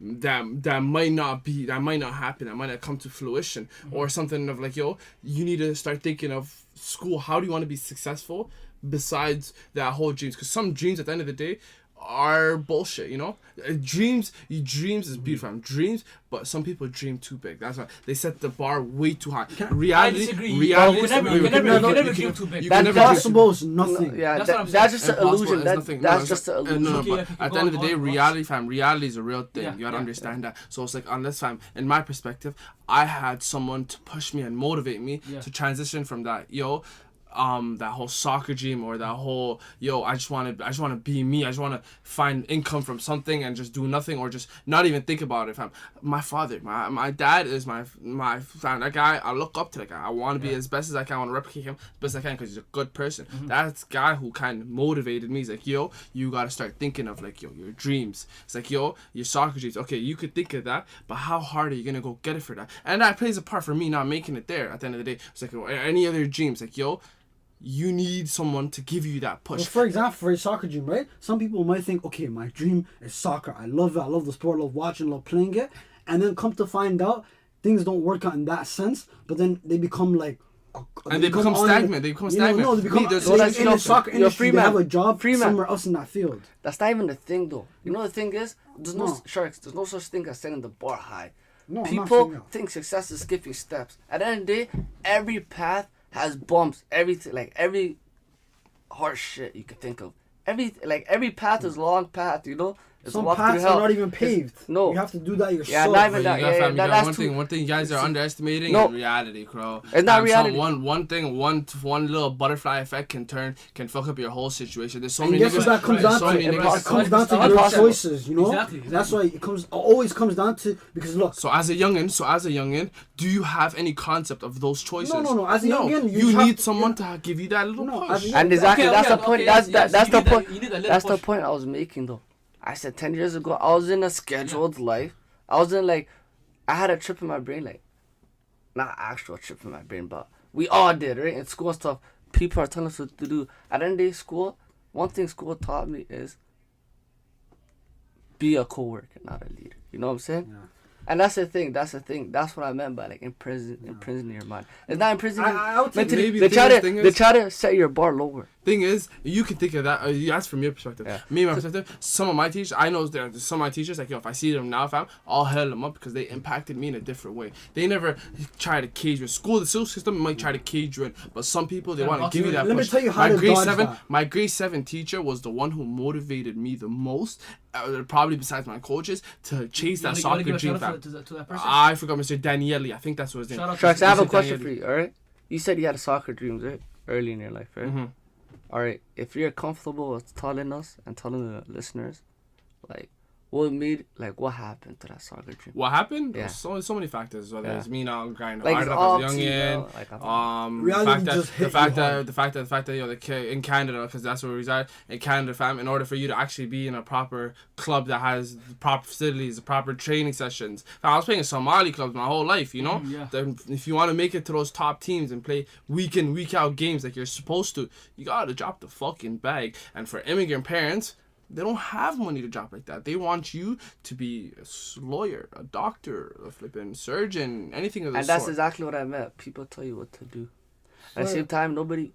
that might not happen, that might not come to fruition, or something of like, you need to start thinking of school. How do you want to be successful besides that whole dreams? Because some dreams at the end of the day are bullshit, dreams is beautiful. Dreams, but some people dream too big. That's why they set the bar way too high. Reality, I disagree. reality. You can never dream too big. That impossible is nothing. yeah, That's what I'm that's saying. just an Impossible illusion. is nothing. That's it's just an not- illusion. No, Okay, but okay, at go the end of the on, day, go on. reality is a real thing. Yeah, You gotta yeah, understand that. So it's like, unless in my perspective, I had someone to push me and motivate me to transition from that, that whole soccer dream, or that whole I just want to be me. I just want to find income from something and just do nothing, or just not even think about it. Fam. My father, my dad is my fam. That guy, I look up to that guy. I want to be as best as I can. I want to replicate him as best as I can, because he's a good person. That's the guy who kind of motivated me. He's like, you gotta start thinking of like your dreams. It's like, your soccer dreams. Okay, you could think of that, but how hard are you gonna go get it for that? And that plays a part for me not making it there. At the end of the day, it's like, any other dreams, like you need someone to give you that push. Well, for example, for a soccer dream, right? Some people might think, okay, my dream is soccer. I love it. I love the sport. I love watching. I love playing it. And then come to find out, things don't work out in that sense. But then they become like, and they become stagnant. They become stagnant. No, they become there's in the soccer industry. They have a job free man. somewhere else in that field. That's not even the thing, though. You know the thing is, there's no No. sharks. There's no such thing as setting the bar high. No, I'm not saying People that. think success is skipping steps. At the end of the day, every path has bumps. Everything, like every harsh shit you could think of. Every path is a long path, It's Some walk through paths hell. are not even paved. No. You have to do that yourself. Yeah, not even But that. you got, Yeah, fam, you got that's one too. thing. One thing you guys are underestimating No. is reality, bro. It's not And reality. One thing, one little butterfly effect can fuck up your whole situation. There's so And many guess what niggas. that comes there's down so to? many It niggas- comes down to It's your impossible. choices, Exactly. That's why it always comes down to, because look, So as a youngin, do you have any concept of those choices? No. As a youngin, you have- need someone to give you that little No, push. as a And exactly, Okay, that's okay, the point. okay, That's yes, that's you the need that- point. you need that little That's the push. point I was making, though. I said 10 years ago, I was in a scheduled life. I was in I had a trip in my brain, not actual trip in my brain, but we all did, right? In school and stuff, people are telling us what to do. At the end of the day, school, one thing school taught me is be a co-worker, not a leader. You know what I'm saying? Yeah. And that's the thing. That's what I meant by imprisoning your mind. It's not imprisoning. I would think mentally. maybe They the try biggest to thing they is- try to set your bar lower. Thing is, you can think of that. That's from your perspective. Yeah. Me, my perspective. Some of my teachers, I know there's some of my teachers. Like, yo, if I see them now, fam, I'll hell them up because they impacted me in a different way. They never try to cage you. The school system might try to cage you in, but some people they want to give you that. Let me push. tell you how my to grade dodge 7, that. my grade 7 teacher was the one who motivated me the most. Probably besides my coaches to chase that soccer dream. Fam. To that person. I forgot Mr. Daniele. I think that's what his name. Shout out Sharks, I have a Mr. question Daniele. for you, alright? You said you had soccer dreams, right? Early in your life, right? Mm-hmm. Alright, if you're comfortable with telling us and telling the listeners, like, what happened to that soccer dream? What happened? Yeah. So many factors. Whether Yeah. it's me now grinding Like, hard it's enough all as a up to you, youngin. bro. Like, I'm- Reality just hit The fact you hard. that you know the kid in Canada, because that's where we reside in Canada, fam. In order for you to actually be in a proper club that has the proper facilities, the proper training sessions. Fam, I was playing in Somali clubs my whole life, you know. Yeah. Then if you want to make it to those top teams and play week in week out games like you're supposed to, you gotta drop the fucking bag. And for immigrant parents, they don't have money to drop like that. They want you to be a lawyer, a doctor, a flipping surgeon, anything of the And sort. that's exactly what I meant. People tell you what to do. At the same time, nobody.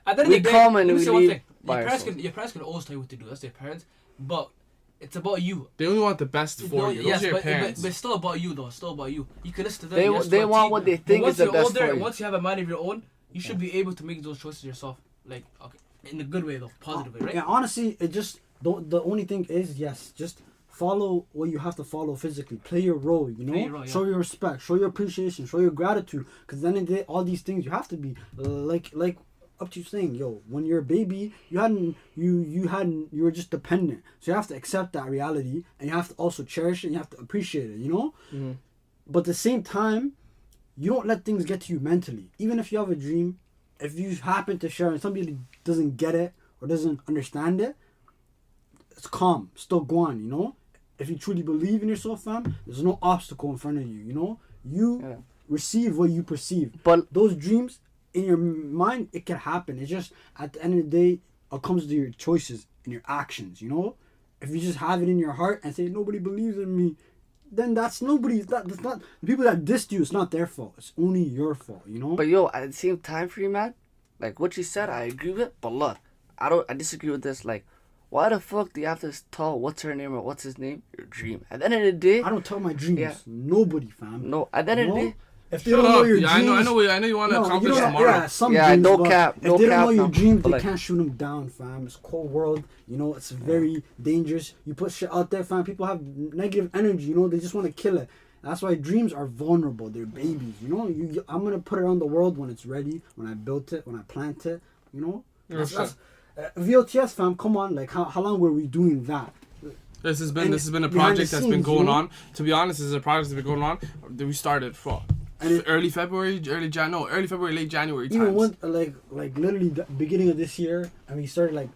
At the end We of the day, come and let me we say one leave thing. by Your parents can always tell you what to do. That's their parents. But it's about you. They only want the best for you. Those Yes, are your but parents. it's still about you, though. It's still about you. You can listen to them. They- yes, they to a want team, what they but think once is the you're best older, for and you. once you have a mind of your own, you should be able to make those choices yourself. Like, okay, in a good way, though. Positive way, right? Yeah, honestly, it just the only thing is yes, just follow what you have to follow physically. Play your role, you know. Play your role, yeah. Show your respect, show your appreciation, show your gratitude. Because then of the day, all these things you have to be like up to you saying, yo, when you're a baby, you were just dependent. So you have to accept that reality, and you have to also cherish it. And you have to appreciate it, you know. Mm-hmm. But at the same time, you don't let things get to you mentally. Even if you have a dream, if you happen to share and somebody doesn't get it or doesn't understand it, it's calm, still go on, you know. If you truly believe in yourself, fam, there's no obstacle in front of you, you know. You receive what you perceive. But Those dreams in your mind, it can happen. It's just at the end of the day, it comes to your choices and your actions, you know. If you just have it in your heart and say nobody believes in me, then that's nobody's. That's not the people that dissed you. It's not their fault. It's only your fault, you know. But yo, at the same time, for you, man, like what you said, I agree with. But look, I disagree with this. Like, why the fuck do you have to tell what's her name or what's his name? Your dream. At the end of the day, I don't tell my dreams. Yeah. Nobody, fam. no. At the end of the No? day, If they Shut don't know up. your Yeah, dreams, I know you want to accomplish you don't- tomorrow. Yeah, some Yeah, dreams, no but cap, If no they don't cap, know your fam. dreams, But they like- can't shoot them down, fam. It's a cold world, you know. It's very dangerous. You put shit out there, fam. People have negative energy, you know. They just want to kill it. That's why dreams are vulnerable. They're babies, you know. I'm gonna put it on the world when it's ready, when I built it, when I plant it, you know. That's VOTS, fam. Come on, like how long were we doing that? This has been And a behind project the that's been scenes, going you know? on. To be honest, this is a project that's been going on. We started for early February, late January Even times. when like literally the beginning of this year, and we started like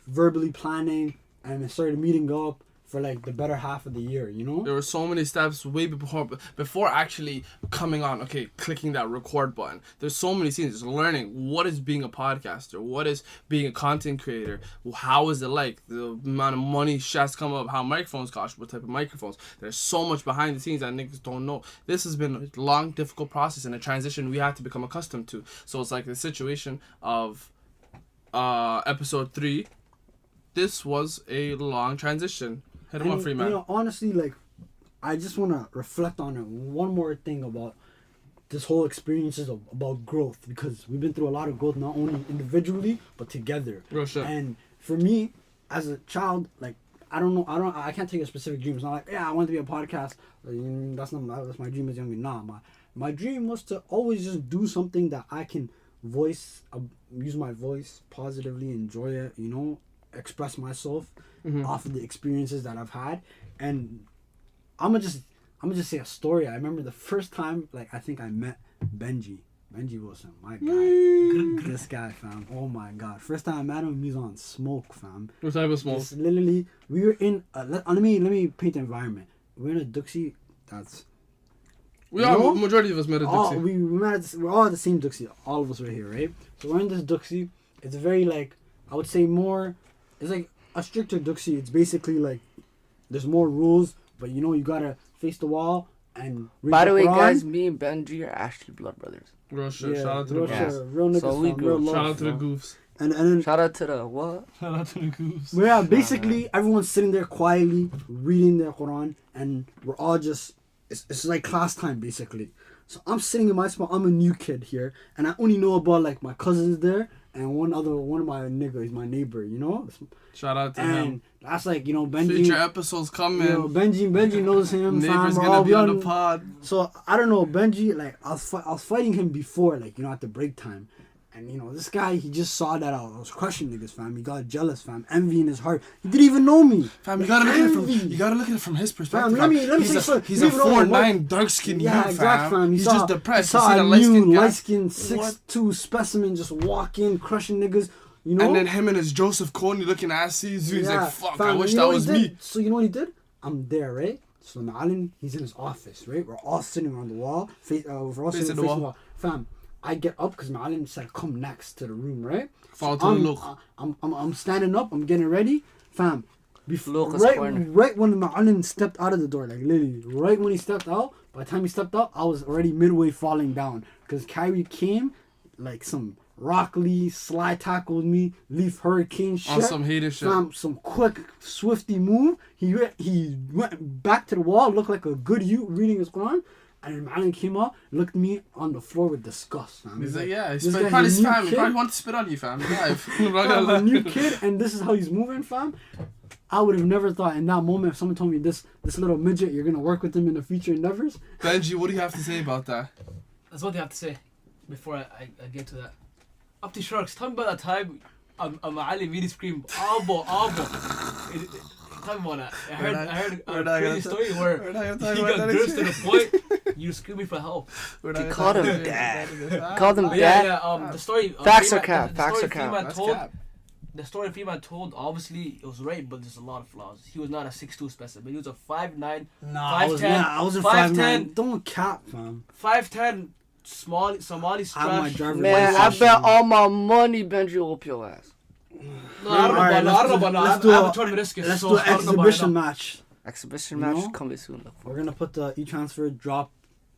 verbally planning and started meeting up for like the better half of the year, you know. There were so many steps way before actually coming on. Okay, clicking that record button. There's so many scenes. Just learning what is being a podcaster, what is being a content creator, how is it like, the amount of money shots come up, how microphones cost, what type of microphones. There's so much behind the scenes that niggas don't know. This has been a long, difficult process and a transition we have to become accustomed to. So it's like the situation of episode 3. This was a long transition. Hit him up, free man. You know, honestly, like, I just want to reflect on it. One more thing about this whole experiences about growth, because we've been through a lot of growth, not only individually but together. Real shit. And for me, as a child, like, I can't take a specific dream. It's not like, yeah, I want to be a podcast. That's my dream as young. Nah, my dream was to always just do something that I can use my voice positively, enjoy it, you know, express myself off of the experiences that I've had. And I'm gonna just say a story. I remember the first time, like, I think I met Benji Wilson, my guy. This guy, fam. Oh my god. First time I met him, he was on smoke, fam. What type of smoke? Just literally, we were in let me paint the environment. We're in a Duxie that's Majority of us met at all, Dixie. we're all at the same Duxie. All of us were here, right? So we're in this Duxie. It's very, like, I would say more, it's like a stricter Duxie. It's basically like there's more rules, but you know, you gotta face the wall and read by the way, Quran. guys, me and Benji are actually blood brothers. Real shit. Yeah, Shout out to real the shit, goofs. real niggas, So we fam, real grew. love, Shout out to the fam. goofs. And then Shout out to the what? Shout out to the goose. Well, yeah, basically everyone's sitting there quietly reading their Quran, and we're all just it's like class time basically. So I'm sitting in my spot. I'm a new kid here, and I only know about like my cousins there and one of my niggas, my neighbor, you know. Shout out to And him. that's like, you know, Benji. Future episodes coming. You know, Benji knows him. Neighbor's fam, we're gonna all be on the young. pod. So I don't know, Benji. Like I was fighting him before, like, you know, at the break time. And, you know, this guy, he just saw that I was crushing niggas, fam. He got jealous, fam. Envy in his heart. He didn't even know me. Fam, Like, you gotta envy. look at it from his perspective. Fam, let me he's say a, something. he's You a don't even know 4'9" dark skinned Yeah, youth, exactly, fam. He's just depressed. He You saw see the a light skinned new guy. light-skinned 6'2" specimen just walk in, crushing niggas, you know? And then him and his Joseph Kony looking assy. He's like, fuck, I fam, wish you that know what was he did? me. So you know what he did? I'm there, right? So Ma'alin, he's in his office, right? We're all sitting on the wall. We're all Facing sitting the facing wall. the wall. Fam, I get up because Ma'alin said, come next to the room, right? Fall to I'm, the look. I'm standing up. I'm getting ready. Fam, Lucas corner. right when Ma'alin stepped out of the door, like literally, right when he stepped out, by the time he stepped out, I was already midway falling down. Because Kyrie came, like some Rock Lee, sly tackled me, Leaf Hurricane shit. On some hater shit. Fam, some quick, swifty move. He went back to the wall, looked like a good youth reading his Quran. And Ma'alin came out, looked at me on the floor with disgust, fam. He's like, yeah, this he's guy's probably a his new fam. He kid. probably wanted to spit on you, fam. Live. Fam, a new kid, and this is how he's moving, fam. I would have never thought in that moment if someone told me this little midget, you're gonna work with him in the future endeavors. Benji, what do you have to say about that? That's what they have to say before I get to that. Up to Sharks, tell me about that time Ali really screamed, Abo. Tell me about that. I heard a crazy story where he got grips to the point you screaming for help. He called him dad. Called him Yeah, dad. the story. Facts are cap. Facts are cap. That's cap. The story Freeman told, obviously, it was right, but there's a lot of flaws. He was not a 6'2" specimen. He was a 5'9", I 5'10", wasn't 5'10", Don't cap, fam. 5'10", small Somali I have my strash. driver's Man, I license. bet all my money Benji whoop your ass. No, I don't know Alright, about that. I let's do have a- a tournament risk. Let's so do an I don't know about exhibition that. match. Exhibition You match know? coming soon. Look We're gonna put the e-transfer drop.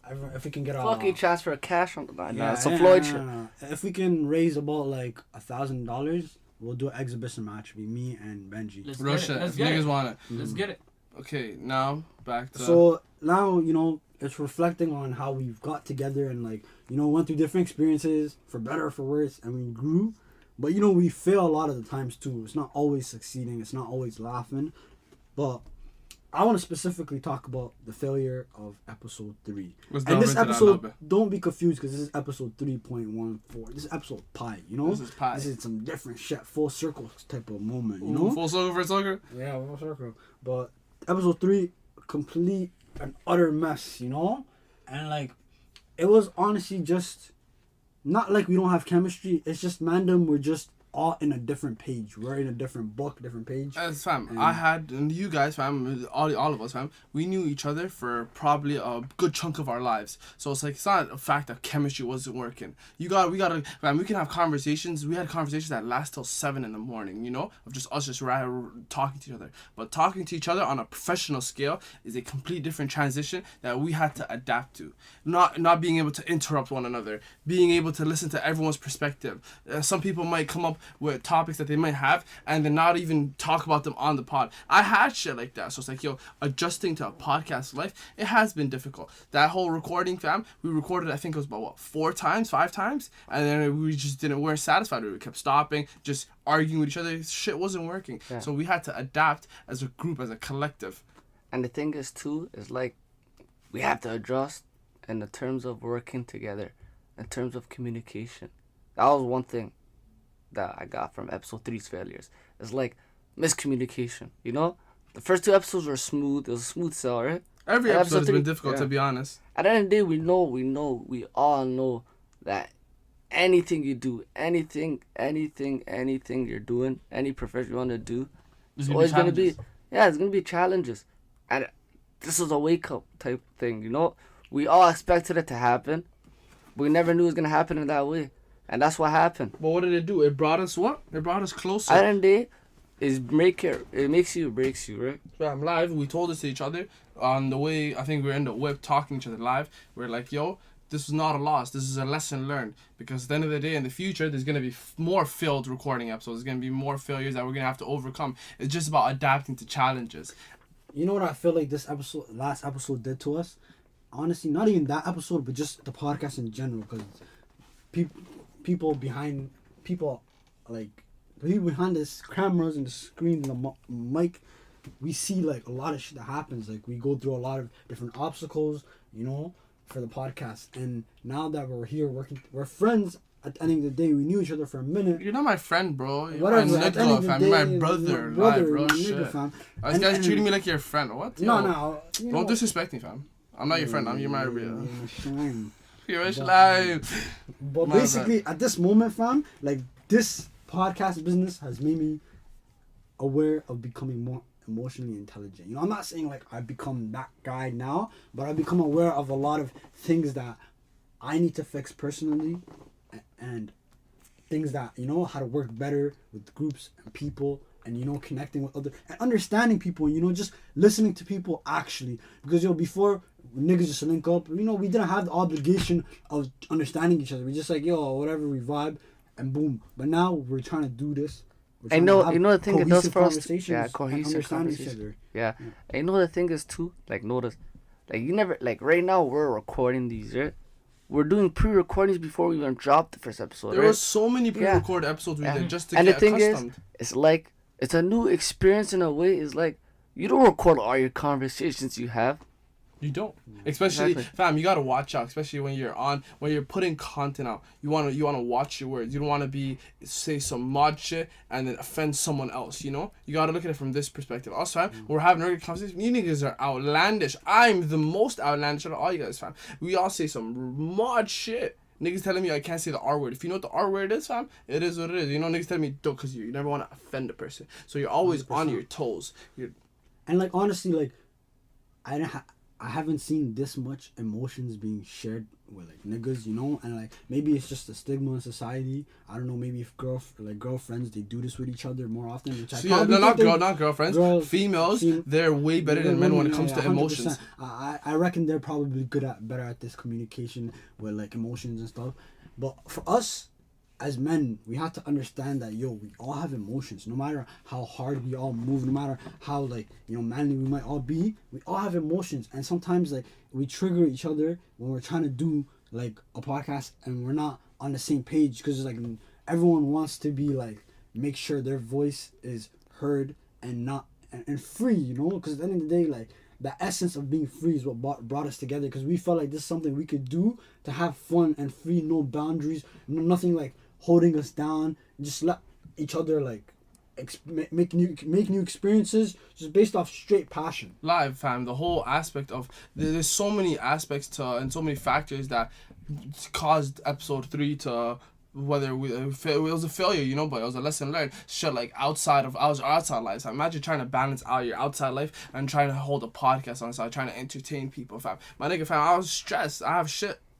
If we can get a Fuck, he transfer cash on the line. Yeah, Nah, it's a yeah, Floyd no, shit. no, no. If we can raise about like $1,000, we'll do an exhibition match. It'll be me and Benji. Let's Rush get it. it. Let's If get niggas it. want it. Let's get it. Okay, now back to. So now, you know, it's reflecting on how we've got together and like, you know, went through different experiences for better or for worse, and we grew. But you know, we fail a lot of the times too. It's not always succeeding. It's not always laughing. But I want to specifically talk about the failure of episode 3. Let's And delve this into that a little episode, bit. don't be confused because this is episode 3.14. This is episode pie, you know? This is pie. This is some different shit, full circle type of moment, you Ooh, know? full circle for soccer. Yeah, full circle. But episode 3, complete and utter mess, you know? And like, it was honestly just not like we don't have chemistry. It's just Mandem, we're just all in a different page. We're in a different book, different page. As fam, And- I had, and you guys, fam, all of us, fam, we knew each other for probably a good chunk of our lives. So it's like, it's not a fact that chemistry wasn't working. We gotta, fam, we can have conversations. We had conversations that last till 7 in the morning, you know, of just us just talking to each other. But talking to each other on a professional scale is a complete different transition that we had to adapt to. Not being able to interrupt one another, being able to listen to everyone's perspective. Some people might come up with topics that they might have and then not even talk about them on the pod. I had shit like that. So it's like, yo, adjusting to a podcast life, it has been difficult. That whole recording, fam, we recorded, I think it was about, what, 4 times, 5 times? And then we just weren't satisfied with it. We kept stopping, just arguing with each other. Shit wasn't working. Yeah. So we had to adapt as a group, as a collective. And the thing is, too, is like, we have to adjust in the terms of working together, in terms of communication. That was one thing that I got from episode 3's failures. It's like miscommunication, you know? The first 2 episodes were smooth. It was a smooth sell, right? Every And episode has been three- difficult, yeah. to be honest. At the end of the day, we all know that anything you do, anything you're doing, any profession you want to do, There's it's gonna be always going to be, challenges. it's going to be challenges. And this is a wake-up type thing, you know? We all expected it to happen. We never knew it was going to happen in that way. And that's what happened. But what did it do? It brought us what? It brought us closer. At the end of the day, it makes you, it breaks you, right? Fam, live, we told this to each other on the way. I think we were in the whip talking to each other live. We're like, yo, this was not a loss. This is a lesson learned. Because at the end of the day, in the future, there's going to be more failed recording episodes. There's going to be more failures that we're going to have to overcome. It's just about adapting to challenges. You know what I feel like this last episode did to us? Honestly, not even that episode, but just the podcast in general. Because people behind this cameras and the screen and the mic, we see like a lot of shit that happens. Like we go through a lot of different obstacles, you know, for the podcast. And now that we're here working, we're friends. At the end of the day, we knew each other for a minute. You're not my friend, bro. You're Whatever. my At the end of the fam. day, You're my brother. Live, bro. my Shit. nigga, fam. This guy's treating me like your friend. What? No, Yo, no. You Don't know, disrespect me, fam. I'm not your friend. I'm your my real. Shine. You're live. But My basically, at this moment, fam, like this podcast business has made me aware of becoming more emotionally intelligent. You know, I'm not saying like I've become that guy now, but I've become aware of a lot of things that I need to fix personally, and things that, you know, how to work better with groups and people, and, you know, connecting with other and understanding people, and, you know, just listening to people actually. Because, yo, before niggas just link up, you know, we didn't have the obligation of understanding each other. We just like, yo, whatever, we vibe and boom. But now we're trying to do this. I know, you know the thing it does for us. Yeah, and cohesive understand each conversation. other. Yeah. And you know the thing is too, like notice, like you never, like right now we're recording these, right? We're doing pre-recordings before we even drop the first episode, There right? were so many pre-recorded episodes we Yeah. did just to And get the thing accustomed. is, it's like, it's a new experience in a way. It's like, you don't record all your conversations you have. You don't. Especially, Exactly. fam, you gotta watch out. Especially when you're putting content out. You wanna watch your words. You don't wanna say some mod shit and then offend someone else. You know. You gotta look at it from this perspective. Also, fam, we're having a regular conversation. You niggas are outlandish. I'm the most outlandish out of all you guys, fam. We all say some mod shit. Niggas telling me I can't say the R word. If you know what the R word is, fam, it is what it is. You know, niggas telling me don't, because you never want to offend a person. So you're always 100%. on your toes. And like honestly, like I haven't seen this much emotions being shared with like niggas, you know, and like maybe it's just a stigma in society. I don't know, maybe if girlfriends they do this with each other more often. Which I So yeah, probably no, think not girlfriends. girls Females, seem- they're way better than men when it comes to 100%. emotions. I reckon they're probably better at this communication with like emotions and stuff. But for us as men, we have to understand that, yo, we all have emotions. No matter how hard we all move, no matter how, like, you know, manly we might all be, we all have emotions. And sometimes, like, we trigger each other when we're trying to do, like, a podcast and we're not on the same page. Because, like, everyone wants to be, like, make sure their voice is heard and not, and free, you know? Because at the end of the day, like, the essence of being free is what brought us together. Because we felt like this is something we could do to have fun and free, no boundaries, nothing, like, holding us down. Just let each other like make new experiences just based off straight passion. Live, fam. The whole aspect of there's so many aspects to and so many factors that caused episode 3 to whether it was a failure, you know, but it was a lesson learned. Shit, like outside lives. So imagine trying to balance out your outside life and trying to hold a podcast on the side, trying to entertain people, fam. My nigga, fam, I was stressed. I have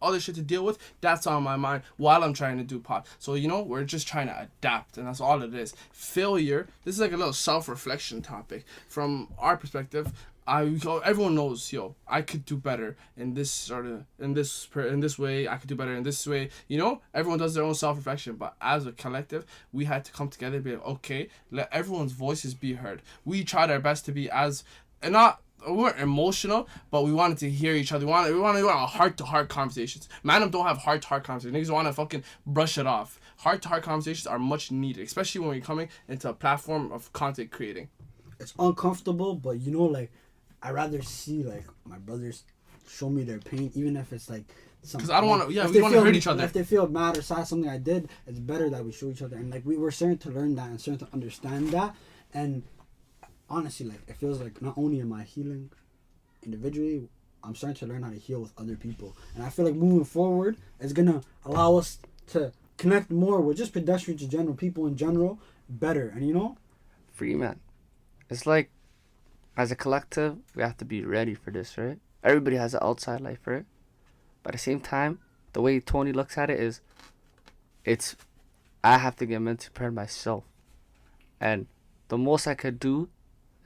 other shit to deal with. That's on my mind while I'm trying to do pod. So, you know, we're just trying to adapt, and that's all it is. Failure, this is like a little self-reflection topic. From our perspective, everyone knows, yo, I could do better in this way. I could do better in this way. You know, everyone does their own self-reflection, but as a collective, we had to come together and be like, okay, let everyone's voices be heard. We tried our best to be we weren't emotional, but we wanted to hear each other. We want heart-to-heart conversations. Man, don't have heart-to-heart conversations. Niggas want to fucking brush it off. Heart-to-heart conversations are much needed, especially when we're coming into a platform of content creating. It's uncomfortable, but you know, like, I rather see like my brothers show me their pain, even if it's like something. Because I don't want to. Yeah, if we they want to feel- hurt each other. If they feel mad or sad something I did, it's better that we show each other. And like we're starting to learn that and starting to understand that. And honestly, like, it feels like not only am I healing individually, I'm starting to learn how to heal with other people. And I feel like moving forward is gonna allow us to connect more with just pedestrians in general, people in general, better. And you know, Free, man. It's like, as a collective, we have to be ready for this, right? Everybody has an outside life, right? But at the same time, the way Tony looks at it is, I have to get mentally prepared myself. And the most I could do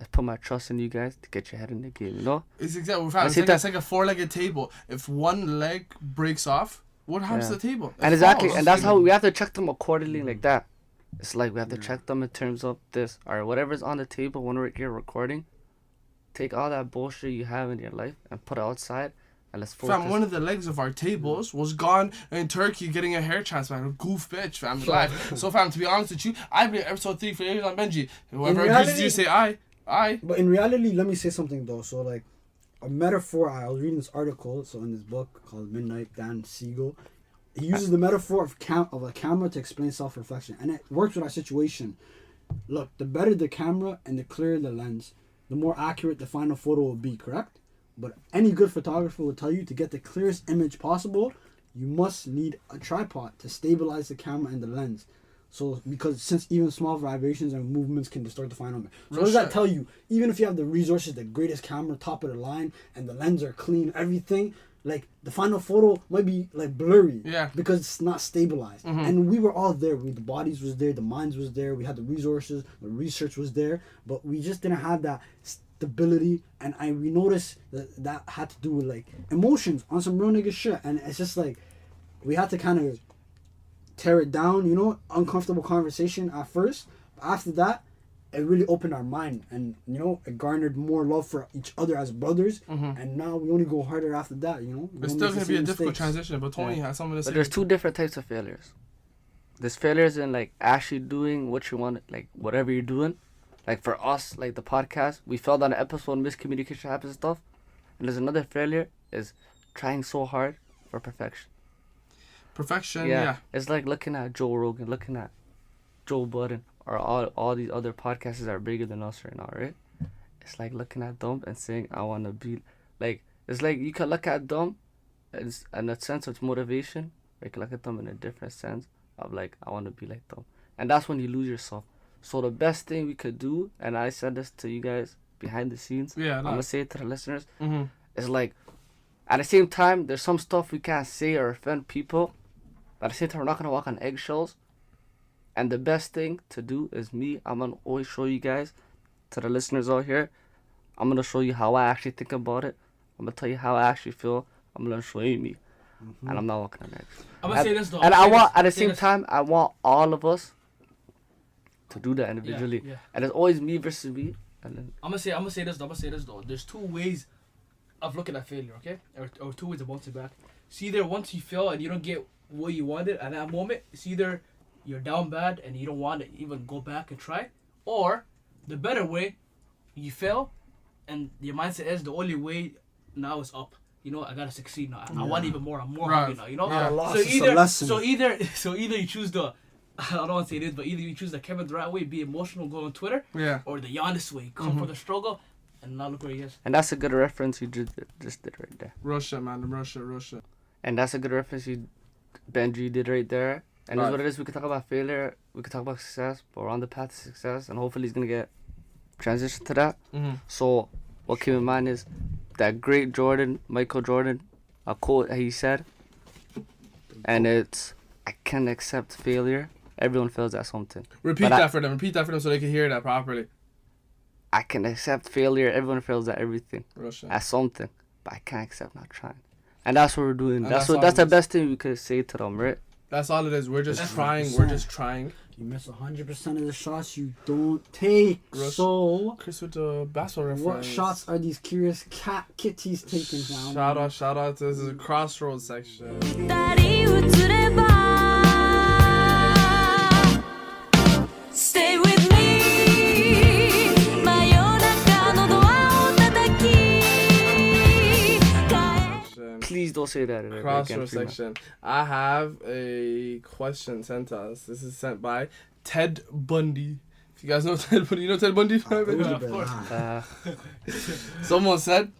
is put my trust in you guys to get your head in the game, you know? It's exactly, fam, it's like a four-legged table. If one leg breaks off, what happens to the table? And exactly, and that's how we have to check them accordingly like that. It's like we have to check them in terms of this, or whatever's on the table when we're here recording. Take all that bullshit you have in your life and put it outside, and let's focus. Fam, one of the legs of our tables was gone in Turkey getting a hair transplant. A goof bitch, fam, life. So, fam, to be honest with you, I believe episode 3 for Amigos on Benji. Whoever agrees with you, say aye. But in reality, let me say something though. So like, a metaphor. I was reading this article. So in this book called Midnight, Dan Siegel, he uses the metaphor of a camera to explain self-reflection, and it works with our situation. Look, the better the camera and the clearer the lens, the more accurate the final photo will be. Correct? But any good photographer will tell you to get the clearest image possible, you must need a tripod to stabilize the camera and the lens. So, because since even small vibrations and movements can distort the final image. So what does that tell you? Even if you have the resources, the greatest camera, top of the line, and the lens are clean, everything, like the final photo might be like blurry. Yeah. Because it's not stabilized. Mm-hmm. And we were all there. The bodies was there, the minds was there, we had the resources, the research was there, but we just didn't have that stability. And we noticed that had to do with like emotions on some real nigga shit. And it's just like we had to kind of tear it down, you know, uncomfortable conversation at first. But after that, it really opened our mind, and you know, it garnered more love for each other as brothers. And now we only go harder after that, you know. It's still gonna be a difficult transition, but Tony has something to say. But there's two different types of failures. There's failures in like actually doing what you want, like whatever you're doing. Like for us, like the podcast, we failed on an episode, miscommunication happens and stuff. And there's another failure is trying so hard for perfection. Perfection, yeah. It's like looking at Joe Rogan, looking at Joe Budden, or all these other podcasts that are bigger than us right now, right? It's like looking at them and saying, I want to be, like, it's like you can look at them in a sense of motivation, or you can look at them in a different sense of like, I want to be like them. And that's when you lose yourself. So the best thing we could do, and I said this to you guys behind the scenes, I'm going to say it to the listeners, is like, at the same time, there's some stuff we can't say or offend people, but at the same time, we're not going to walk on eggshells. And the best thing to do is I'm going to always show you guys, to the listeners out here, I'm going to show you how I actually think about it. I'm going to tell you how I actually feel. I'm going to show you me. And I'm not walking on eggshells. I'm going to say this though. And I want, at the same time, I want all of us to do that individually. Yeah. And it's always me versus me. And then I'm gonna say this though. There's two ways of looking at failure, okay? Or two ways of bouncing back. It's either once you fail and you don't get what you wanted at that moment, it's either you're down bad and you don't want to even go back and try, or the better way, you fail and your mindset is the only way now is up. You know, I gotta succeed now. I want even more. I'm more hungry now. You know. Yeah. So either you choose the, I don't want to say this, but either you choose the Kevin Durant way, be emotional, go on Twitter, or the Giannis way, come for the struggle, and now look where he is. And that's a good reference you just did right there. Russia, man, Russia. And that's a good reference Benji did right there. And that's what it is. We could talk about failure, we could talk about success, but we're on the path to success, and hopefully he's gonna get transition to that. So what came in mind is that great Michael Jordan, a quote he said, and it's, I can't accept failure. Everyone fails at something. Repeat that for them so they can hear that properly. I can accept failure. Everyone fails at everything. Russia. At something. But I can't accept not trying. And that's what we're doing. And that's the best thing we could say to them, right? That's all it is. We're just trying. 100%. We're just trying. You miss 100% of the shots you don't take. So, Chris with the basketball reference. what shots are these curious kitties taking down? Shout out. This is a crossroads section. Stay with me. Please don't say that. Crossroads section. I have a question sent to us. This is sent by Ted Bundy. If you guys know Ted Bundy, you know Ted Bundy? Of course. Someone said,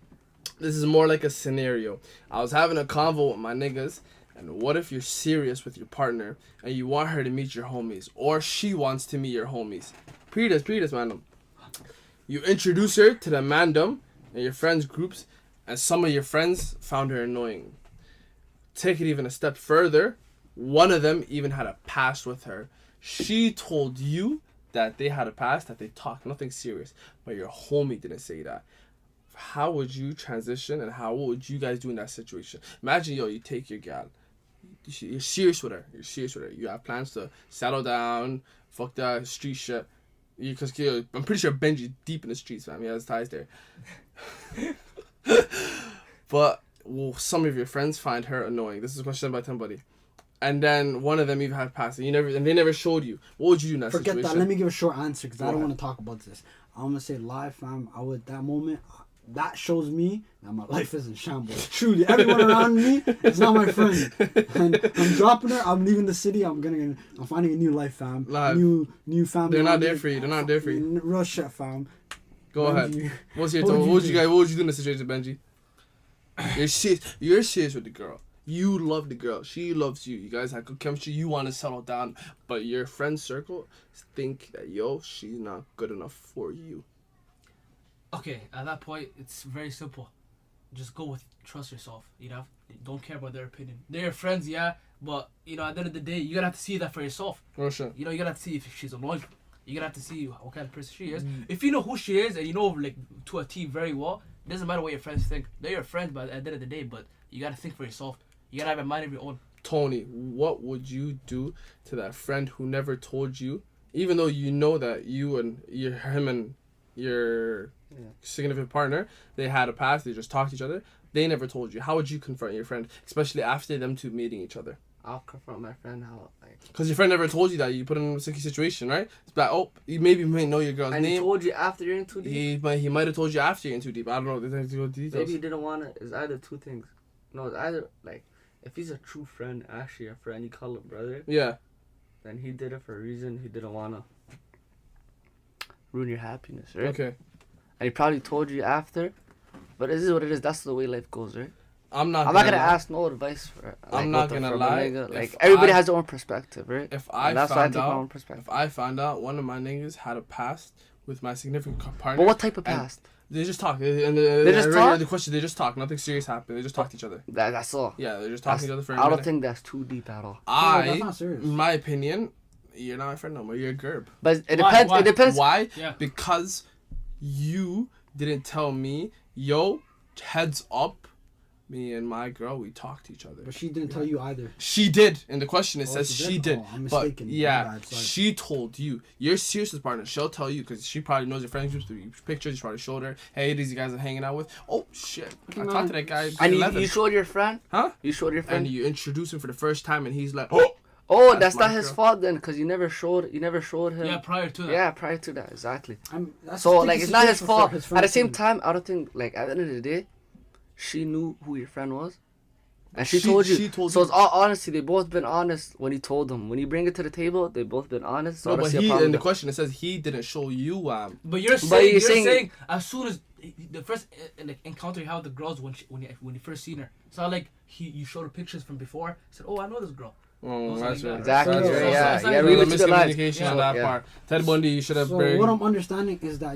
this is more like a scenario. I was having a convo with my niggas, and what if you're serious with your partner and you want her to meet your homies, or she wants to meet your homies? Read this, man. You introduce her to the mandem and your friends' groups, and some of your friends found her annoying. Take it even a step further. One of them even had a past with her. She told you that they had a past, that they talked, nothing serious, but your homie didn't say that. How would you transition, and how would you guys do in that situation? Imagine, you take your gal, you're serious with her. You have plans to settle down, fuck that street shit. Because I'm pretty sure Benji's deep in the streets, fam. He has ties there. But will some of your friends find her annoying? This is a question by somebody. And then one of them even had passed, and they never showed you. What would you do in that Forget situation? that. Let me give a short answer because I don't want to talk about this. I'm gonna say live, fam. I would that moment. That shows me that my life is in shambles. Truly, everyone around me is not my friend. And I'm dropping her. I'm leaving the city. I'm finding a new life, fam. Live. New family. They're not there for you. They're not there for you. Real shit, fam. Go Benji, ahead. What what would you do in the situation, Benji? You're serious with the girl. You love the girl. She loves you. You guys have good chemistry. You want to settle down, but your friend circle think that she's not good enough for you. Okay, at that point, it's very simple. Just go with trust yourself. Don't care about their opinion. They're your friends, yeah, but at the end of the day, you gotta have to see that for yourself. Oh shit. You gotta have to see if she's annoying. You gotta have to see what kind of person she is. If you know who she is and you know like to a T very well, it doesn't matter what your friends think. They're your friends, but at the end of the day, but you gotta think for yourself. You gotta have a mind of your own. Tony, what would you do to that friend who never told you, even though you know that you and him and your significant partner, they had a past, they just talked to each other, they never told you? How would you confront your friend, especially after them two meeting each other? I'll confront my friend how because your friend never told you that you put him in a sticky situation, right? It's like, you maybe may know your girl's and name. he told you after you're in too deep. He might have told you after you're in too deep. I don't know. There's no details. Maybe he didn't want to. It's either two things. No, it's either like if he's a true friend, actually a friend, you call him brother. Yeah. Then he did it for a reason. He didn't want to ruin your happiness, right? Okay. And he probably told you after, but it is what it is. That's the way life goes, right? I'm not gonna lie. ask no advice for. I'm not gonna lie. Like everybody has their own perspective, right? If I and that's why I found take my own out, perspective. if I found out one of my niggas had a past with my significant partner, But what type of and past? They just talk. And They just talk? The question, they just talk. Nothing serious happened. They just talk to each other. That's all. Yeah, they're just talking to each other for a I don't minute. think that's too deep at all. that's not serious. In my opinion, you're not my friend no more. You're a gerb. But it Why? depends. Why? It depends. Why? Yeah. Because you didn't tell me, heads up, me and my girl, we talk to each other. But she didn't tell you either. She did. In the question, it says she she did? did. Oh, I'm but mistaken. My yeah, bad, sorry. she told you. Your serious partner, she'll tell you because she probably knows your friends groups through your pictures. You probably showed her, hey, these guys are hanging out with. Oh, shit. I talked to that guy. And 11. you showed your friend? Huh? You showed your friend? And you introduce him for the first time, and he's like, Oh, That's that's my not his girl. fault then, because you never showed him. Yeah, prior to that. Yeah, prior to that, exactly. That's So the like, sticky it's not his situation fault. for his At friend the same too. time, I don't think like at the end of the day, she knew who your friend was, and she told you. she told so you. it's all honesty. They both been honest when he told them. When you bring it to the table, they both been honest. So I no, don't but see a he, problem in the with question, it says he didn't show you. But you're saying, saying- as soon as the first encounter you have with the girls when you first seen her, so like you showed her pictures from before. Said, oh, I know this girl. Oh, that's right. Exactly. That's right. Yeah, So- yeah. so- Read The between the lines. miscommunication on that Yeah. part. Ted Bundy, you should have. So what I'm understanding is that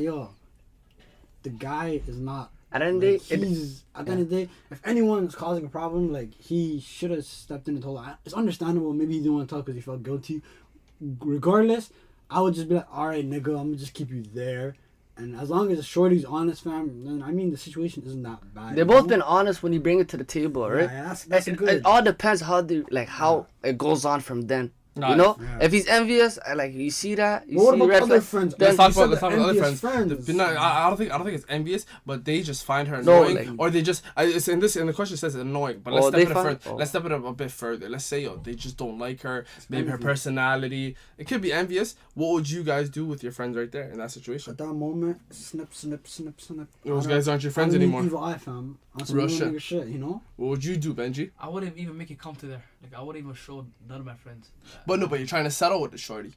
the guy is not. At the end of the Like, day, he's at the end of the day, if anyone is causing a problem, like he should have stepped in and told her. It's understandable. Maybe he didn't want to talk because he felt guilty. Regardless, I would just be like, all right, nigga, I'm gonna just keep you there. And as long as the shorty's honest, fam, then I mean the situation isn't that bad. they both been honest when you bring it to the table, right? Yeah, that's it, good. it all depends how it goes on from then. Nice. You know, Yeah. if he's envious, like you see that, you But what see about red other flag, friends? then- Let's talk You about said other envious friends. No, I don't think it's envious, but they just find her No, annoying, like- or they just. It's in the question says annoying, but let's Oh, step they it up find- further. oh. Let's step it up a bit further. Let's say they just don't like her. Maybe her envy. personality. It could be envious. What would you guys do with your friends right there in that situation? At that moment, snip, snip, snip, snip. Those I guys don't- aren't your friends I don't anymore. need Evil eye, fam. On some Real real shit. nigga shit, you know. What would you do, Benji? I wouldn't even make it come to there. Like I wouldn't even show none of my friends. But no, but you're trying to settle with the shorty.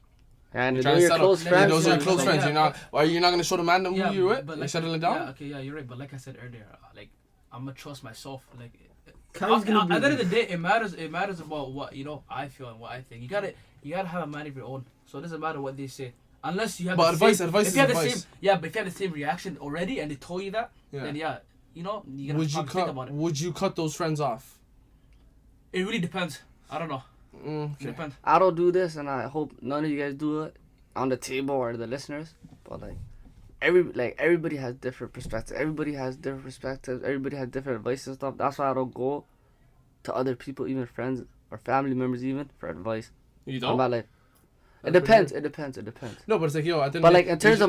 and You're they're trying to your settle. close Yeah, friends. Those are your yeah, close yeah, friends. yeah. You're not. Are you not gonna show the man who you're with? but You're like, settling down. Yeah, okay, yeah, you're right. But like I said earlier, like I'm gonna trust myself. Like Kyrie's gonna at be- the end of the day, it matters. It matters about what I feel and what I think. You gotta have a mind of your own. So it doesn't matter what they say, unless you have. But the advice- same, advice if is you have the advice. same, yeah, but if you have the same reaction already and they told you that, then yeah, you gotta Would you think about it. Would you cut those friends off? It really depends. I don't know. It Okay. depends. I don't do this, and I hope none of you guys do it. on the table or the listeners, but like everybody has different perspectives. Everybody has different perspectives. Everybody has different advice and stuff. That's why I don't go to other people, even friends or family members, even for advice. You don't? About like, it depends. It depends. No, but it's like, yo, I didn't. But like in terms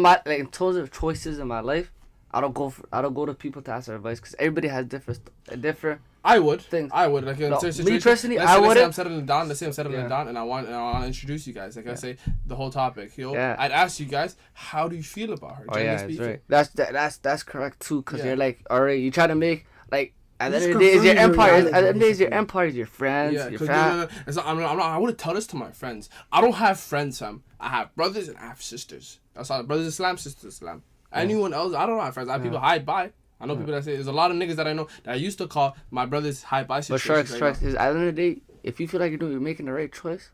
of choices in my life, I don't go to people to ask their advice because everybody has different. I would. Things. I would. Like in No, certain me situations. personally, let's I say wouldn't. I'm settling down. Let's say I'm settling Yeah. down, and I want to introduce you guys. Like I say, the whole topic. Yo, Yeah. I'd ask you guys, how do you feel about her? Oh generally yeah, speaking? that's right. That's correct too. Cause Yeah. you're like, alright, you try to make like at the Just end of the day, it's your confirm your empire. At reality, the end of the day, it's your basically. empire, your friends, Yeah, your because fam. it's not, I'm not, I wouldn't tell this to my friends. I don't have friends, fam. I have brothers and I have sisters. That's all. Brothers Islam, sisters Islam. Anyone else, I don't have friends. I have people hi bye. I know people that say there's a lot of niggas that I know that I used to call my brothers hi bye But sisters. sharks is at the end of the day, if you feel like you're making the right choice,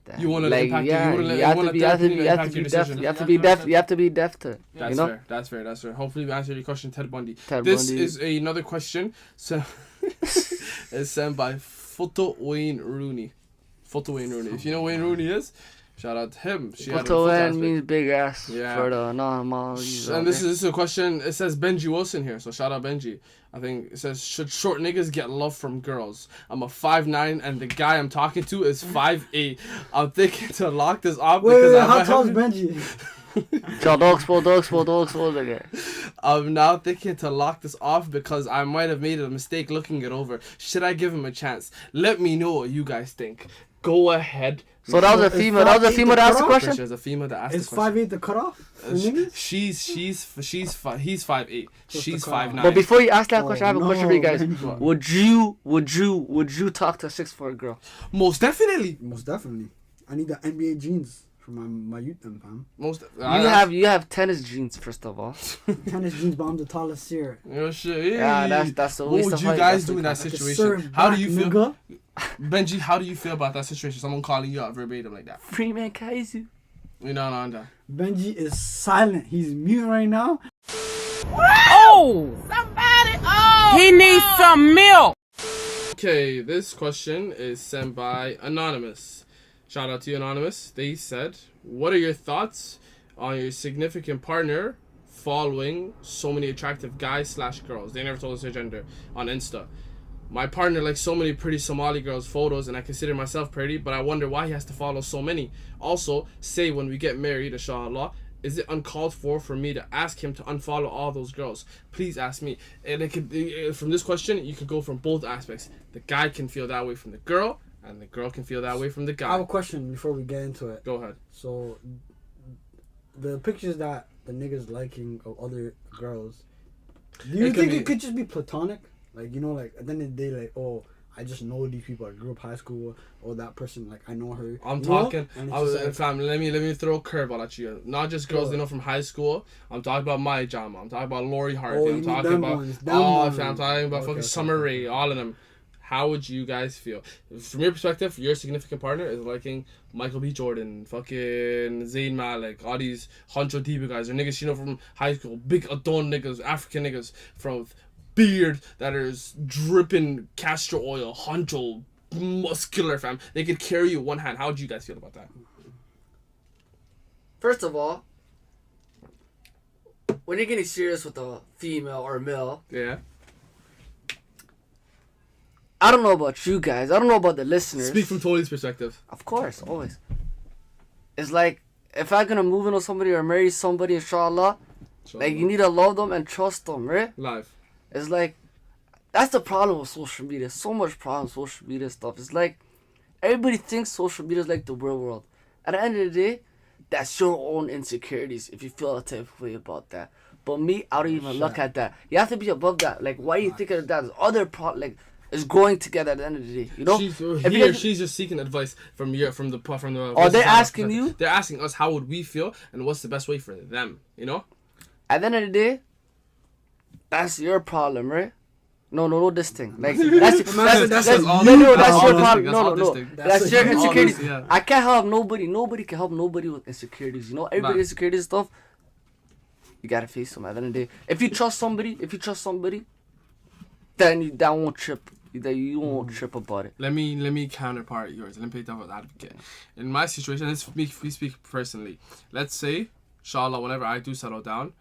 then, You wanna like, impact yeah, you wanna you have let to be, their you have to be, opinion you have impact to your be deaf, decision. you have to be deaf, you have to be deaf to, That's you know. fair. That's fair. That's fair. Hopefully we answered your question, Ted Bundy. Ted This Bundy. is another question. So it's sent by Photo Wayne Rooney. Photo Wayne Rooney. If you know Wayne Rooney is, shout out to him. She had a Photo foot N aspect. means big ass Yeah. for the normal. And this is a question. It says Benji Wilson here, so shout out Benji. I think it says, should short niggas get love from girls? I'm a 5'9" and the guy I'm talking to is 5'8". I'm thinking to lock this off because Wait, I how might tall is have- Benji? dogs again. I'm now thinking to lock this off because I might have made a mistake looking it over. Should I give him a chance? Let me know what you guys think. Go ahead. So that was a Is female. That was a 5'8" female that asked the the question. There's a female that asked Is the question. 5'8" the cutoff for niggas? He's 5'8". She's the cutoff. 5'9". But before you ask that question, I have a Oh, question for you no, guys. Benji. Would you talk to a 6'4" girl? Most definitely. Most definitely. I need the NBA jeans for my youth them, fam. You have tennis jeans first of all. Tennis jeans, but I'm the tallest here. Yo, shit. Yeah, that's the What waste would of you height. guys That's do in like- that Like a situation? serve How do back, you feel, nigga. Benji? How do you feel about that situation? Someone calling you out verbatim like that. Freeman Kaizu. You know, no. Benji is silent. He's mute right now. He needs some milk. Okay, this question is sent by Anonymous. Shout out to you, Anonymous. They said, what are your thoughts on your significant partner following so many attractive guys/girls? They never told us their gender on Insta. My partner likes so many pretty Somali girls' photos, and I consider myself pretty, but I wonder why he has to follow so many. Also, say when we get married, inshallah, is it uncalled for me to ask him to unfollow all those girls? Please ask me. And it could, from this question, you could go from both aspects. The guy can feel that way from the girl, and the girl can feel that way from the I have guy. a question before we get into it. Go ahead. So, the pictures that the niggas liking of other girls, do you It could think be- it could just be platonic? Like, you know, like at the end of the day, like, oh, I just know these people. I grew up high school, or that person, like, I know her. I'm you know? talking. And it's I was, just like, fam, let me throw a curveball at you. Not just girls Sure. they know from high school. I'm talking about Maya Jama. I'm talking about Lori Harvey. Oh, you I'm mean talking them about ones, them I'm talking ones. about Okay, fucking okay, Summer okay. Rae. All of them. How would you guys feel? From your perspective, your significant partner is liking Michael B. Jordan, fucking Zayn Malik, all these Honcho Diva guys, or niggas you know from high school, big Adon niggas, African niggas from beard that is dripping castor oil, Honcho, muscular fam. They could carry you with one hand. How would you guys feel about that? First of all, when you're getting serious with a female or male, Yeah. I don't know about you guys. I don't know about the listeners. Speak from Tony's perspective. Of course, always. It's like, if I'm gonna move in with somebody or marry somebody, inshallah, like, you need to love them and trust them, right? Live. It's like, that's the problem with social media. So much problem with social media stuff. It's like, everybody thinks social media is like the real world. At the end of the day, that's your own insecurities if you feel a type of way about that. But me, I don't even look at that. You have to be above that. Like, why are you thinking of that? There's other like, it's growing together at the end of the day. You know? She's just seeking advice from the. Oh, they're asking you? They're asking us how would we feel and what's the best way for them. You know. At the end of the day, that's your problem, right? No, this thing. Like, that's that's all- no, that's that's your all problem. this thing, No, that's all this thing. that's your That's all insecurities. this, yeah. I can't help nobody. Nobody can help nobody with insecurities. You know, everybody Right. insecurities and stuff. You gotta face them at the end of the day. If you trust somebody, then that won't trip. that you won't trip about it. Let me counterpart yours. Let me play devil's advocate. In my situation, we speak personally. Let's say, inshallah, whenever I do settle down,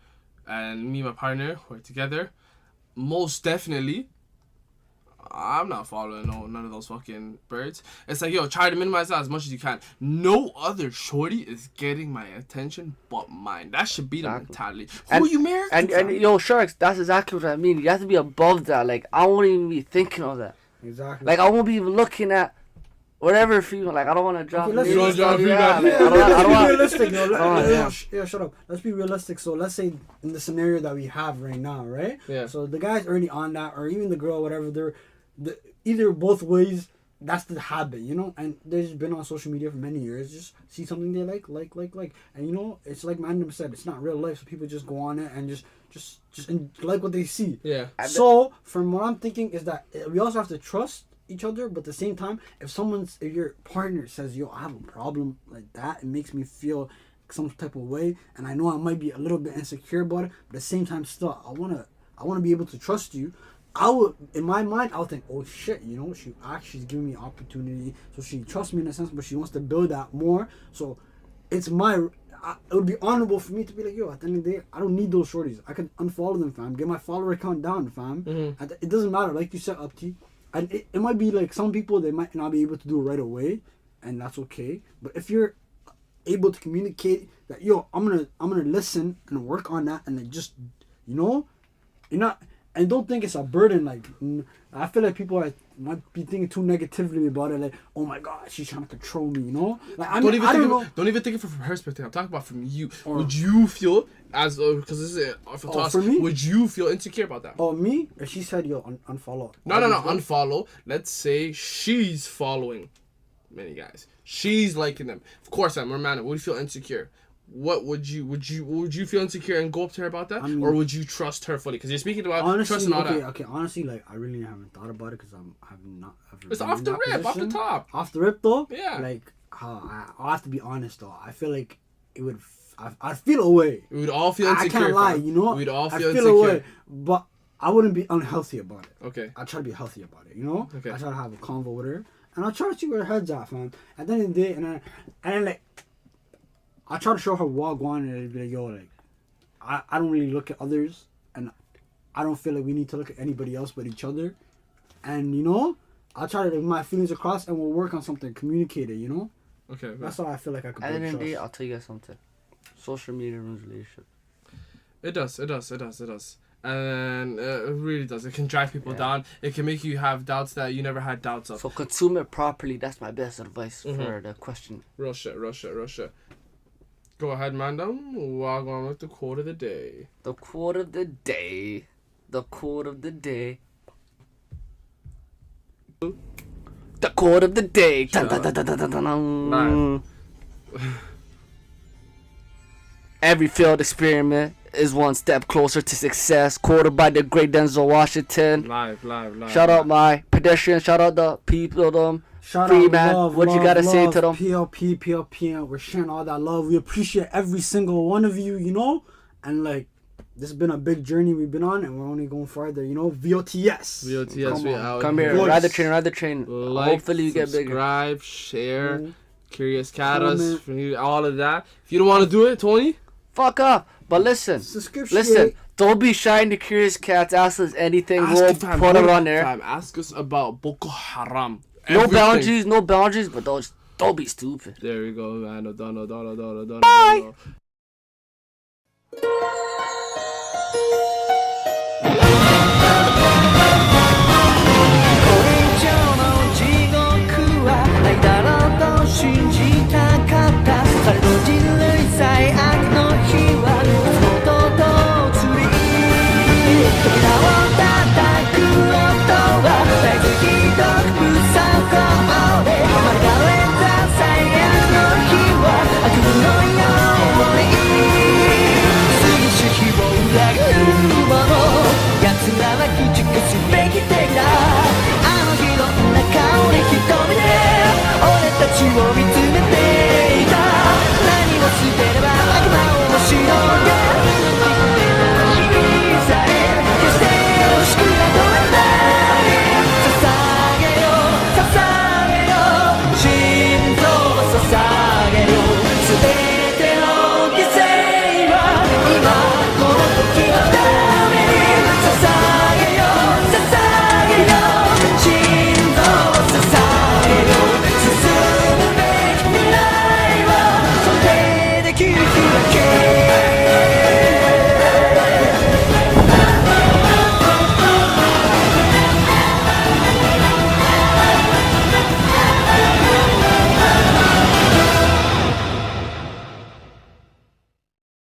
and me and my partner we're together, most definitely, I'm not following none of those fucking birds. It's like, yo, try to minimize that as much as you can. No other shorty is getting my attention but mine. That should be the mentality. Who you married? And yo, Sharks, that's exactly what I mean. You have to be above that. Like, I won't even be thinking of that. Exactly. Like, I won't be even looking at whatever female. Like, I don't want to drop. Okay, let's names. drop Yeah, feedback. like, I don't be want. realistic, yo. Yeah. Yeah, shut up. Let's be realistic. So let's say in the scenario that we have right now, right? Yeah. So the guy's already on that, or even the girl, whatever. Either both ways. That's the habit, you know. And there's been on social media for many years. Just see something they like, and you know, it's like Mandem said, it's not real life, so people just go on it and just like what they see. Yeah. So from what I'm thinking is that we also have to trust each other, but at the same time, if your partner says, yo, I have a problem like that, it makes me feel some type of way, and I know I might be a little bit insecure about it, but at the same time, still, I wanna be able to trust you. I would, in my mind, I would think, oh shit, you know, she's giving me opportunity, so she trusts me in a sense, but she wants to build that more. So it's it would be honorable for me to be like, yo, at the end of the day, I don't need those shorties. I can unfollow them, fam. Get my follower count down, fam. Mm-hmm. It doesn't matter, like you said, Upti. And it might be like some people, they might not be able to do it right away, and that's okay. But if you're able to communicate that, yo, I'm gonna listen and work on that, and then just, you know, you're not. And don't think it's a burden. Like, I feel like people might be thinking too negatively about it. Like, oh my God, she's trying to control me, you know? Like, Don't even think it from her perspective. I'm talking about from you. Would you feel, as because this is for toss, for me? would you feel insecure about that? Oh, me? Or she said, yo, unfollow. No, unfollow. Let's say she's following many guys. She's liking them. Of course, we're man. Would you feel insecure? What would you feel insecure and go up to her about that, or would you trust her fully? Because you're speaking about trust and all that. Okay. Honestly, like, I really haven't thought about it because I have not ever. It's off the rip, off the top. Off the rip, though. Yeah. Like, I'll have to be honest though. I feel like it would. I'd feel away. We would all feel insecure. I can't lie, you know. We'd all feel I'd insecure. away, but I wouldn't be unhealthy about it. Okay. I try to be healthy about it, you know. Okay. I try to have a convo with her, and I try to see where her head's at, fam. At the end of the day, and then like, I try to show her wagwan and be like, yo, like, I don't really look at others, and I don't feel like we need to look at anybody else but each other, and you know, I try to get my feelings across, and we'll work on something, communicate it, you know. Okay. That's how I feel like I could. At the build end of the day, trust. I'll tell you guys something. Social media ruins relationship. It does. And it really does. It can drive people down. It can make you have doubts that you never had doubts of. So consume it properly. That's my best advice for the question. Real shit. Go ahead, Mandam. We'll go on with the quote of the day. The quote of the day. The quote of the day. The quote of the day. Dun, dun, dun, dun, dun, dun, dun, dun. Every failed experiment is one step closer to success. Quoted by the great Denzel Washington. Live. Shout out my pedestrians. Shout out the people. Them. Shout Free out, man. love, What you love, gotta say love, to them? PLP. We're sharing all that love. We appreciate every single one of you, you know? And like, this has been a big journey we've been on, and we're only going farther, you know? VOTS. we out. Come here. Voice. Ride the train. Like, Hopefully you get bigger. subscribe, share, Curious Comment. Catas, all of that. If you don't want to do it, Tony, Fuck up. But listen. Subscription. Don't be shy in the Curious Cats. Ask us anything. ask We'll it, fam. put it on there. Fam, ask us about Boko Haram. No Everything. boundaries, but don't be stupid. There we go, man. No. Bye.「すぐし希望だが